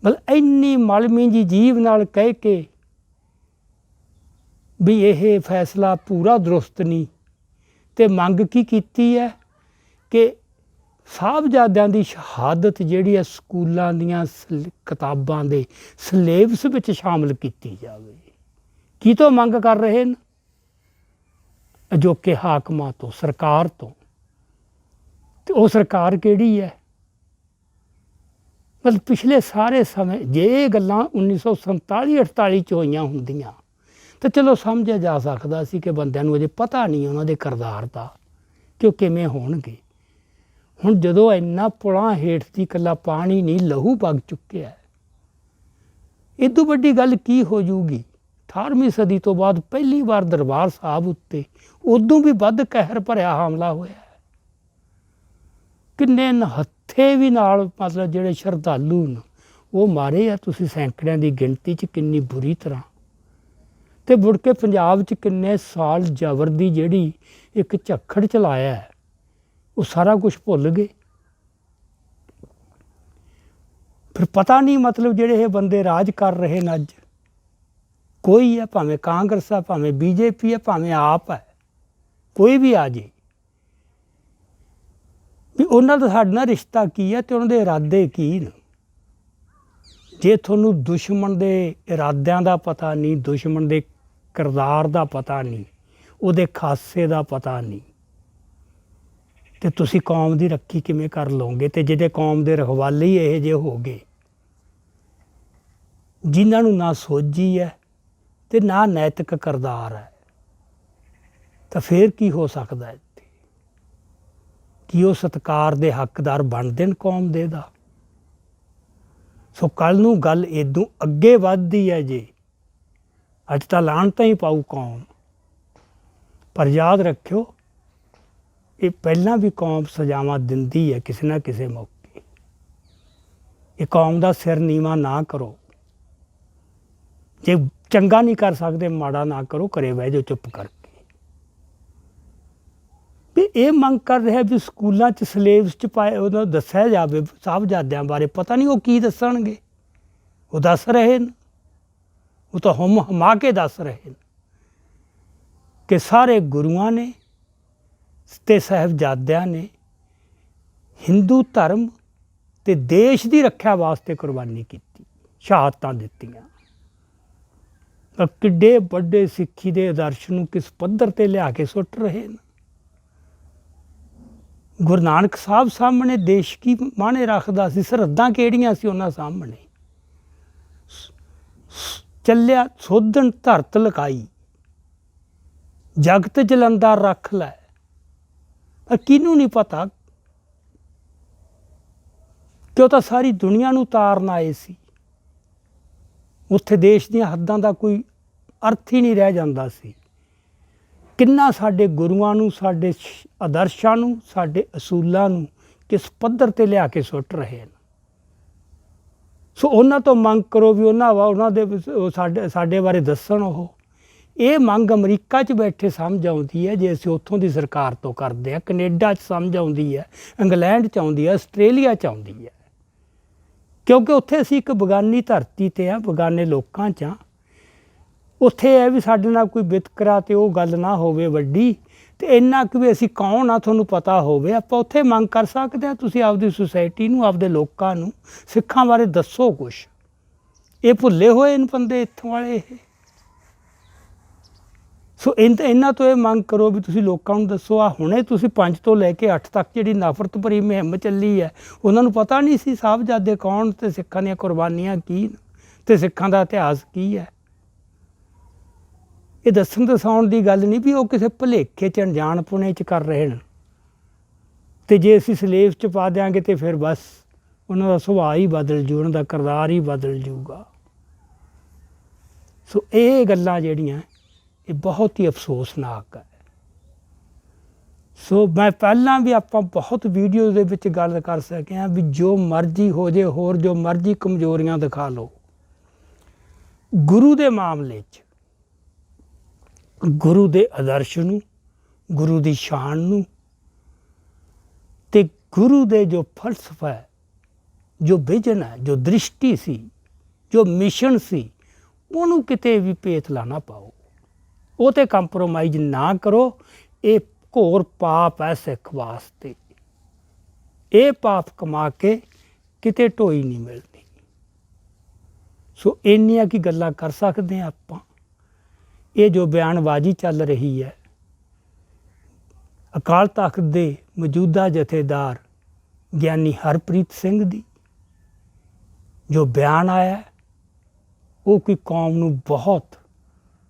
ਮਤਲਬ ਇੰਨੀ ਮਲਮੀ ਜੀ ਜੀਭ ਨਾਲ ਕਹਿ ਕੇ ਵੀ ਇਹ ਫੈਸਲਾ ਪੂਰਾ ਦਰੁਸਤ ਨਹੀਂ, ਤੇ ਮੰਗ ਕੀ ਕੀਤੀ ਹੈ ਕਿ ਸਾਹਿਬਜ਼ਾਦਿਆਂ ਦੀ ਸ਼ਹਾਦਤ ਜਿਹੜੀ ਹੈ ਸਕੂਲਾਂ ਦੀਆਂ ਕਿਤਾਬਾਂ ਦੇ ਸਿਲੇਬਸ ਵਿੱਚ ਸ਼ਾਮਲ ਕੀਤੀ ਜਾਵੇ। ਕੀ ਤੋਂ ਮੰਗ ਕਰ ਰਹੇ ਨੇ? ਅਜੋਕੇ ਹਾਕਮਾਂ ਤੋਂ, ਸਰਕਾਰ ਤੋਂ। ਤੇ ਉਹ ਸਰਕਾਰ ਕਿਹੜੀ ਹੈ? ਮਤਲਬ ਪਿਛਲੇ ਸਾਰੇ ਸਮੇਂ ਜੇ ਇਹ ਗੱਲਾਂ 1947-48 'ਚ ਹੋਈਆਂ ਹੁੰਦੀਆਂ ਤਾਂ ਚਲੋ ਸਮਝਿਆ ਜਾ ਸਕਦਾ ਸੀ ਕਿ ਬੰਦਿਆਂ ਨੂੰ ਅਜੇ ਪਤਾ ਨਹੀਂ ਉਹਨਾਂ ਦੇ ਕਿਰਦਾਰ ਦਾ ਕਿ ਉਹ ਕਿਵੇਂ ਹੋਣਗੇ। ਹੁਣ ਜਦੋਂ ਇੰਨਾ ਪੁਲਾਂ ਹੇਠ ਦੀ ਇਕੱਲਾ ਪਾਣੀ ਨਹੀਂ, ਲਹੂ ਵਗ ਚੁੱਕਿਆ, ਇਦੋਂ ਵੱਡੀ ਗੱਲ ਕੀ ਹੋ ਜੂਗੀ। 18ਵੀਂ ਸਦੀ ਤੋਂ ਬਾਅਦ ਪਹਿਲੀ ਵਾਰ ਦਰਬਾਰ ਸਾਹਿਬ ਉੱਤੇ ਉਦੋਂ ਵੀ ਵੱਧ ਕਹਿਰ ਭਰਿਆ ਹਮਲਾ ਹੋਇਆ। ਕਿੰਨੇ ਨਹੱਥੇ ਵੀ ਨਾਲ ਮਤਲਬ ਜਿਹੜੇ ਸ਼ਰਧਾਲੂ ਨੇ ਉਹ ਮਾਰੇ ਆ ਤੁਸੀਂ ਸੈਂਕੜਿਆਂ ਦੀ ਗਿਣਤੀ 'ਚ, ਕਿੰਨੀ ਬੁਰੀ ਤਰ੍ਹਾਂ। ਅਤੇ ਮੁੜ ਕੇ ਪੰਜਾਬ 'ਚ ਕਿੰਨੇ ਸਾਲ ਜ਼ਬਰ ਦੀ ਜਿਹੜੀ ਇੱਕ ਝੱਖੜ ਚਲਾਇਆ, ਉਹ ਸਾਰਾ ਕੁਛ ਭੁੱਲ ਗਏ। ਫਿਰ ਪਤਾ ਨਹੀਂ ਮਤਲਬ ਜਿਹੜੇ ਇਹ ਬੰਦੇ ਰਾਜ ਕਰ ਰਹੇ ਨੇ ਅੱਜ, ਕੋਈ ਹੈ, ਭਾਵੇਂ ਕਾਂਗਰਸ ਹੈ, ਭਾਵੇਂ BJP ਹੈ, ਭਾਵੇਂ ਆਪ ਹੈ, ਕੋਈ ਵੀ ਆ ਜੇ, ਵੀ ਉਹਨਾਂ ਦਾ ਸਾਡੇ ਨਾਲ ਰਿਸ਼ਤਾ ਕੀ ਹੈ ਅਤੇ ਉਹਨਾਂ ਦੇ ਇਰਾਦੇ ਕੀ ਨੇ। ਜੇ ਤੁਹਾਨੂੰ ਦੁਸ਼ਮਣ ਦੇ ਇਰਾਦਿਆਂ ਦਾ ਪਤਾ ਨਹੀਂ, ਦੁਸ਼ਮਣ ਦੇ ਕਿਰਦਾਰ ਦਾ ਪਤਾ ਨਹੀਂ, ਉਹਦੇ ਖਾਸੇ ਦਾ ਪਤਾ ਨਹੀਂ, ਅਤੇ ਤੁਸੀਂ ਕੌਮ ਦੀ ਰੱਖੀ ਕਿਵੇਂ ਕਰ ਲਓਗੇ। ਅਤੇ ਜਿਹੜੇ ਕੌਮ ਦੇ ਰਖਵਾਲੇ ਹੀ ਇਹੋ ਜਿਹੇ ਹੋ ਗਏ ਜਿਨ੍ਹਾਂ ਨੂੰ ਨਾ ਸੋਝੀ ਹੈ ਅਤੇ ਨਾ ਨੈਤਿਕ ਕਿਰਦਾਰ ਹੈ, ਤਾਂ ਫਿਰ ਕੀ ਹੋ ਸਕਦਾ ਇੱਥੇ? ਕੀ ਉਹ ਸਤਿਕਾਰ ਦੇ ਹੱਕਦਾਰ ਬਣਦੇ ਨੇ ਕੌਮ ਦੇ ਦਾ? ਸੋ ਕੱਲ੍ਹ ਨੂੰ ਗੱਲ ਇੱਦੋਂ ਅੱਗੇ ਵੱਧਦੀ ਹੈ। ਜੇ ਅੱਜ ਤਾਂ ਲਾਹਨਤਾਂ ਹੀ ਪਾਊ ਕੌਮ, ਪਰ ਯਾਦ ਰੱਖਿਓ ਇਹ ਪਹਿਲਾਂ ਵੀ ਕੌਮ ਸਜ਼ਾਵਾਂ ਦਿੰਦੀ ਹੈ ਕਿਸੇ ਨਾ ਕਿਸੇ ਮੌਕੇ। ਇਹ ਕੌਮ ਦਾ ਸਿਰ ਨੀਵਾਂ ਨਾ ਕਰੋ। ਜੇ ਚੰਗਾ ਨਹੀਂ ਕਰ ਸਕਦੇ, ਮਾੜਾ ਨਾ ਕਰੋ, ਘਰੇ ਬਹਿ ਜਾਓ ਚੁੱਪ ਕਰਕੇ। ਵੀ ਇਹ ਮੰਗ ਕਰ ਰਿਹਾ ਵੀ ਸਕੂਲਾਂ 'ਚ ਸਿਲੇਬਸ 'ਚ ਪਾਏ ਉਹਨਾਂ ਦੱਸਿਆ ਜਾਵੇ ਸਾਹਿਬਜ਼ਾਦਿਆਂ ਬਾਰੇ। ਪਤਾ ਨਹੀਂ ਉਹ ਕੀ ਦੱਸਣਗੇ, ਉਹ ਦੱਸ ਰਹੇ ਨੇ, ਉਹ ਤਾਂ ਹਮਾ ਕੇ ਦੱਸ ਰਹੇ ਨੇ ਕਿ ਸਾਰੇ ਗੁਰੂਆਂ ਨੇ ਅਤੇ ਸਾਹਿਬਜ਼ਾਦਿਆਂ ਨੇ ਹਿੰਦੂ ਧਰਮ ਅਤੇ ਦੇਸ਼ ਦੀ ਰੱਖਿਆ ਵਾਸਤੇ ਕੁਰਬਾਨੀ ਕੀਤੀ, ਸ਼ਹਾਦਤਾਂ ਦਿੱਤੀਆਂ। ਕਿੱਡੇ ਵੱਡੇ ਸਿੱਖੀ ਦੇ ਆਦਰਸ਼ ਨੂੰ ਕਿਸ ਪੱਧਰ 'ਤੇ ਲਿਆ ਕੇ ਸੁੱਟ ਰਹੇ ਨੇ। ਗੁਰੂ ਨਾਨਕ ਸਾਹਿਬ ਸਾਹਮਣੇ ਦੇਸ਼ ਕੀ ਮਾਅਨੇ ਰੱਖਦਾ ਸੀ, ਸਰਹੱਦਾਂ ਕਿਹੜੀਆਂ ਸੀ ਉਹਨਾਂ ਸਾਹਮਣੇ। ਚੱਲਿਆ ਸੋਧਣ ਧਰਤ ਲਕਾਈ, ਜਗਤ ਜਲੰਧਰ ਰੱਖ ਲੈ। ਪਰ ਕਿਹਨੂੰ ਨਹੀਂ ਪਤਾ ਕਿ ਉਹ ਤਾਂ ਸਾਰੀ ਦੁਨੀਆ ਨੂੰ ਤਾਰਨ ਆਏ ਸੀ। ਉੱਥੇ ਦੇਸ਼ ਦੀਆਂ ਹੱਦਾਂ ਦਾ ਕੋਈ ਅਰਥ ਹੀ ਨਹੀਂ ਰਹਿ ਜਾਂਦਾ ਸੀ। ਕਿੰਨਾ ਸਾਡੇ ਗੁਰੂਆਂ ਨੂੰ, ਸਾਡੇ ਆਦਰਸ਼ਾਂ ਨੂੰ, ਸਾਡੇ ਅਸੂਲਾਂ ਨੂੰ ਕਿਸ ਪੱਧਰ 'ਤੇ ਲਿਆ ਕੇ ਸੁੱਟ ਰਹੇ ਨੇ। ਸੋ ਉਹਨਾਂ ਤੋਂ ਮੰਗ ਕਰੋ ਵੀ ਉਹਨਾਂ ਦੇ ਸਾਡੇ ਬਾਰੇ ਦੱਸਣ। ਉਹ ਇਹ ਮੰਗ ਅਮਰੀਕਾ 'ਚ ਬੈਠੇ ਸਮਝ ਆਉਂਦੀ ਹੈ ਜੇ ਅਸੀਂ ਉੱਥੋਂ ਦੀ ਸਰਕਾਰ ਤੋਂ ਕਰਦੇ ਹਾਂ, ਕੈਨੇਡਾ 'ਚ ਸਮਝ ਆਉਂਦੀ ਹੈ, ਇੰਗਲੈਂਡ 'ਚ ਆਉਂਦੀ ਹੈ, ਆਸਟ੍ਰੇਲੀਆ 'ਚ ਆਉਂਦੀ ਹੈ, ਕਿਉਂਕਿ ਉੱਥੇ ਅਸੀਂ ਇੱਕ ਬੇਗਾਨੀ ਧਰਤੀ 'ਤੇ ਆ, ਬੇਗਾਨੇ ਲੋਕਾਂ 'ਚ ਆ। ਉੱਥੇ ਇਹ ਵੀ ਸਾਡੇ ਨਾਲ ਕੋਈ ਵਿਤਕਰਾ ਅਤੇ ਉਹ ਗੱਲ ਨਾ ਹੋਵੇ ਵੱਡੀ, ਅਤੇ ਇੰਨਾ ਕੁ ਵੀ ਅਸੀਂ ਕੌਣ ਆ ਤੁਹਾਨੂੰ ਪਤਾ ਹੋਵੇ। ਆਪਾਂ ਉੱਥੇ ਮੰਗ ਕਰ ਸਕਦੇ ਹਾਂ ਤੁਸੀਂ ਆਪਦੀ ਸੁਸਾਇਟੀ ਨੂੰ, ਆਪਦੇ ਲੋਕਾਂ ਨੂੰ ਸਿੱਖਾਂ ਬਾਰੇ ਦੱਸੋ ਕੁਛ। ਇਹ ਭੁੱਲੇ ਹੋਏ ਨੇ ਬੰਦੇ ਇੱਥੋਂ ਵਾਲੇ ਇਹ। ਸੋ ਇਹਨਾਂ ਤੋਂ ਇਹ ਮੰਗ ਕਰੋ ਵੀ ਤੁਸੀਂ ਲੋਕਾਂ ਨੂੰ ਦੱਸੋ। ਆ ਹੁਣੇ ਤੁਸੀਂ 5 ਤੋਂ ਲੈ ਕੇ 8 ਤੱਕ ਜਿਹੜੀ ਨਫ਼ਰਤ ਭਰੀ ਮੁਹਿੰਮ ਚੱਲੀ ਹੈ, ਉਹਨਾਂ ਨੂੰ ਪਤਾ ਨਹੀਂ ਸੀ ਸਾਹਿਬਜ਼ਾਦੇ ਕੌਣ ਅਤੇ ਸਿੱਖਾਂ ਦੀਆਂ ਕੁਰਬਾਨੀਆਂ ਕੀ ਅਤੇ ਸਿੱਖਾਂ ਦਾ ਇਤਿਹਾਸ ਕੀ ਹੈ। ਇਹ ਦੱਸਣ ਦਸਾਉਣ ਦੀ ਗੱਲ ਨਹੀਂ ਵੀ ਉਹ ਕਿਸੇ ਭੁਲੇਖੇ 'ਚ ਅਣਜਾਣਪੁਣੇ 'ਚ ਕਰ ਰਹੇ ਨੇ, ਅਤੇ ਜੇ ਅਸੀਂ ਸਲੇਵ 'ਚ ਪਾ ਦਿਆਂਗੇ ਤਾਂ ਫਿਰ ਬਸ ਉਹਨਾਂ ਦਾ ਸੁਭਾਅ ਹੀ ਬਦਲ ਜੂ, ਉਹਨਾਂ ਦਾ ਕਿਰਦਾਰ ਹੀ ਬਦਲ ਜੂਗਾ। ਸੋ ਇਹ ਗੱਲਾਂ ਜਿਹੜੀਆਂ ਇਹ ਬਹੁਤ ਹੀ ਅਫਸੋਸਨਾਕ ਹੈ। ਸੋ ਮੈਂ ਪਹਿਲਾਂ ਵੀ ਆਪਾਂ ਬਹੁਤ ਵੀਡੀਓ ਦੇ ਵਿੱਚ ਗੱਲ ਕਰ ਸਕੇ ਹਾਂ ਵੀ ਜੋ ਮਰਜ਼ੀ ਹੋ ਜੇ, ਹੋਰ ਜੋ ਮਰਜ਼ੀ ਕਮਜ਼ੋਰੀਆਂ ਦਿਖਾ ਲਓ, ਗੁਰੂ ਦੇ ਮਾਮਲੇ 'ਚ ਗੁਰੂ ਦੇ ਆਦਰਸ਼ ਨੂੰ, ਗੁਰੂ ਦੀ ਸ਼ਾਨ ਨੂੰ ਅਤੇ ਗੁਰੂ ਦੇ ਜੋ ਫਲਸਫਾ ਹੈ, ਜੋ ਵਿਜ਼ਨ ਹੈ, ਜੋ ਦ੍ਰਿਸ਼ਟੀ ਸੀ, ਜੋ ਮਿਸ਼ਨ ਸੀ, ਉਹਨੂੰ ਕਿਤੇ ਵੀ ਭੇਤਲਾ ਨਾ ਪਾਓ, ਉਹ 'ਤੇ ਕੰਪਰੋਮਾਈਜ਼ ਨਾ ਕਰੋ। ਇਹ ਘੋਰ ਪਾਪ ਹੈ ਸਿੱਖ ਵਾਸਤੇ। ਇਹ ਪਾਪ ਕਮਾ ਕੇ ਕਿਤੇ ਢੋਈ ਨਹੀਂ ਮਿਲਦੀ। ਸੋ ਇੰਨੀਆਂ ਕੀ ਗੱਲਾਂ ਕਰ ਸਕਦੇ ਹਾਂ ਆਪਾਂ। ਇਹ ਜੋ ਬਿਆਨਬਾਜ਼ੀ ਚੱਲ ਰਹੀ ਹੈ ਅਕਾਲ ਤਖ਼ਤ ਦੇ ਮੌਜੂਦਾ ਜਥੇਦਾਰ ਗਿਆਨੀ ਹਰਪ੍ਰੀਤ ਸਿੰਘ ਦੀ, ਜੋ ਬਿਆਨ ਆਇਆ ਉਹ ਕੋਈ ਕੌਮ ਨੂੰ ਬਹੁਤ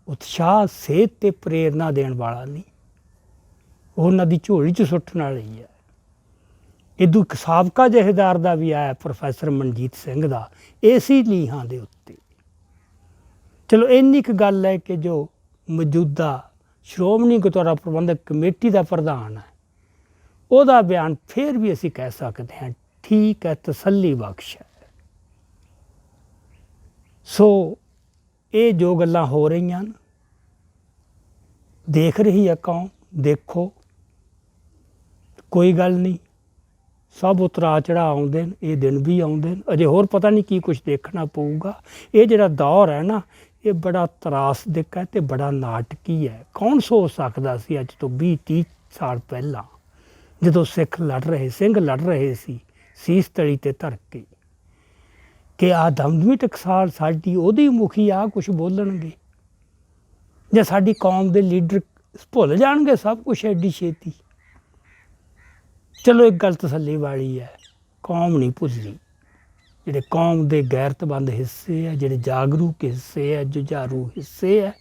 ਉਤਸ਼ਾਹ, ਸੇਧ ਅਤੇ ਪ੍ਰੇਰਨਾ ਦੇਣ ਵਾਲਾ ਨਹੀਂ, ਉਹ ਉਹਨਾਂ ਦੀ ਝੋਲੀ 'ਚ ਸੁੱਟਣ ਵਾਲੀ ਹੈ। ਇਦੋਂ ਇੱਕ ਸਾਬਕਾ ਜਥੇਦਾਰ ਦਾ ਵੀ ਆਇਆ, ਪ੍ਰੋਫੈਸਰ ਮਨਜੀਤ ਸਿੰਘ ਦਾ, ਇਸੇ ਲੀਹਾਂ ਦੇ ਉੱਤੇ। ਚਲੋ ਇੰਨੀ ਕੁ ਗੱਲ ਹੈ ਕਿ ਜੋ ਮੌਜੂਦਾ ਸ਼੍ਰੋਮਣੀ ਗੁਰਦੁਆਰਾ ਪ੍ਰਬੰਧਕ ਕਮੇਟੀ ਦਾ ਪ੍ਰਧਾਨ ਹੈ, ਉਹਦਾ ਬਿਆਨ ਫਿਰ ਵੀ ਅਸੀਂ ਕਹਿ ਸਕਦੇ ਹਾਂ ਠੀਕ ਹੈ, ਤਸੱਲੀ ਬਖਸ਼ ਹੈ। ਸੋ ਇਹ ਜੋ ਗੱਲਾਂ ਹੋ ਰਹੀਆਂ ਨੇ, ਦੇਖ ਰਹੀ ਹੈ ਕੌਮ, ਦੇਖੋ ਕੋਈ ਗੱਲ ਨਹੀਂ, ਸਭ ਉਤਰਾ ਚੜ੍ਹਾਅ ਆਉਂਦੇ ਨੇ, ਇਹ ਦਿਨ ਵੀ ਆਉਂਦੇ ਨੇ, ਅਜੇ ਹੋਰ ਪਤਾ ਨਹੀਂ ਕੀ ਕੁਛ ਦੇਖਣਾ ਪਊਗਾ। ਇਹ ਜਿਹੜਾ ਦੌਰ ਹੈ ਨਾ, ਇਹ ਬੜਾ ਤਰਾਸਦਿਕ ਹੈ ਅਤੇ ਬੜਾ ਨਾਟਕੀ ਹੈ। ਕੌਣ ਸੋਚ ਸਕਦਾ ਸੀ ਅੱਜ ਤੋਂ 20-30 ਸਾਲ ਪਹਿਲਾਂ, ਜਦੋਂ ਸਿੱਖ ਲੜ ਰਹੇ, ਸਿੰਘ ਲੜ ਰਹੇ ਸੀ ਸੀਸ ਤਲੀ 'ਤੇ ਧਰ ਕੇ, ਕਿ ਆਹ ਦਮਦਮੀ ਟਕਸਾਲ ਸਾਡੀ ਉਹਦੀ ਮੁਖੀ ਆਹ ਕੁਛ ਬੋਲਣਗੇ, ਜਾਂ ਸਾਡੀ ਕੌਮ ਦੇ ਲੀਡਰ ਭੁੱਲ ਜਾਣਗੇ ਸਭ ਕੁਛ ਐਡੀ ਛੇਤੀ। ਚਲੋ ਇੱਕ ਗੱਲ ਤਸੱਲੀ ਵਾਲੀ ਹੈ, ਕੌਮ ਨਹੀਂ ਭੁੱਲੀ। ਜਿਹੜੇ ਕੌਮ ਦੇ ਗੈਰਤਮੰਦ ਹਿੱਸੇ ਹੈ, ਜਿਹੜੇ ਜਾਗਰੂਕ ਹਿੱਸੇ ਹੈ, ਜੁਝਾਰੂ ਹਿੱਸੇ ਹੈ,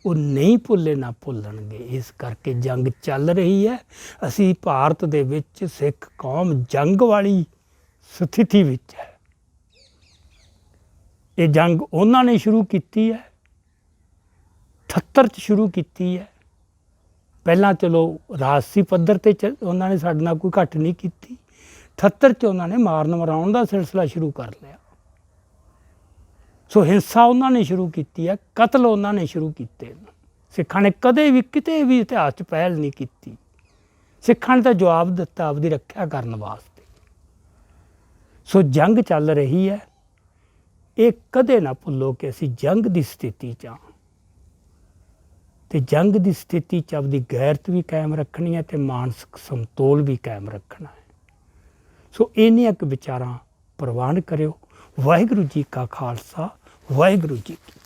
ਉਹ ਨਹੀਂ ਭੁੱਲੇ ਨਾ ਭੁੱਲਣਗੇ। ਇਸ ਕਰਕੇ ਜੰਗ ਚੱਲ ਰਹੀ ਹੈ। ਅਸੀਂ ਭਾਰਤ ਦੇ ਵਿੱਚ ਸਿੱਖ ਕੌਮ ਜੰਗ ਵਾਲੀ ਸਥਿਤੀ ਵਿੱਚ ਹੈ। ਇਹ ਜੰਗ ਉਹਨਾਂ ਨੇ ਸ਼ੁਰੂ ਕੀਤੀ ਹੈ, 78 'ਚ ਸ਼ੁਰੂ ਕੀਤੀ ਹੈ। ਪਹਿਲਾਂ ਚਲੋ ਰਾਜਸੀ ਪੱਧਰ 'ਤੇ ਉਹਨਾਂ ਨੇ ਸਾਡੇ ਨਾਲ ਕੋਈ ਘੱਟ ਨਹੀਂ ਕੀਤੀ। 78 'ਚ ਉਹਨਾਂ ਨੇ ਮਾਰਨ ਮਰਾਉਣ ਦਾ ਸਿਲਸਿਲਾ ਸ਼ੁਰੂ ਕਰ ਲਿਆ। ਸੋ ਹਿੰਸਾ ਉਹਨਾਂ ਨੇ ਸ਼ੁਰੂ ਕੀਤੀ ਹੈ, ਕਤਲ ਉਹਨਾਂ ਨੇ ਸ਼ੁਰੂ ਕੀਤੇ। ਸਿੱਖਾਂ ਨੇ ਕਦੇ ਵੀ ਕਿਤੇ ਵੀ ਇਤਿਹਾਸ 'ਚ ਪਹਿਲ ਨਹੀਂ ਕੀਤੀ। ਸਿੱਖਾਂ ਨੇ ਤਾਂ ਜਵਾਬ ਦਿੱਤਾ ਆਪਦੀ ਰੱਖਿਆ ਕਰਨ ਵਾਸਤੇ। ਸੋ ਜੰਗ ਚੱਲ ਰਹੀ ਹੈ। ਇਹ ਕਦੇ ਨਾ ਭੁੱਲੋ ਕਿ ਅਸੀਂ ਜੰਗ ਦੀ ਸਥਿਤੀ 'ਚ ਹਾਂ, ਅਤੇ ਜੰਗ ਦੀ ਸਥਿਤੀ 'ਚ ਆਪਦੀ ਗੈਰਤ ਵੀ ਕਾਇਮ ਰੱਖਣੀ ਹੈ ਅਤੇ ਮਾਨਸਿਕ ਸੰਤੋਲ ਵੀ ਕਾਇਮ ਰੱਖਣਾ ਹੈ। ਸੋ ਇੰਨੀਆਂ ਕੁ ਵਿਚਾਰਾਂ ਪ੍ਰਵਾਨ ਕਰਿਓ। ਵਾਹਿਗੁਰੂ ਜੀ ਕਾ ਖਾਲਸਾ, ਵਾਹਿਗੁਰੂ ਜੀ ਕੀ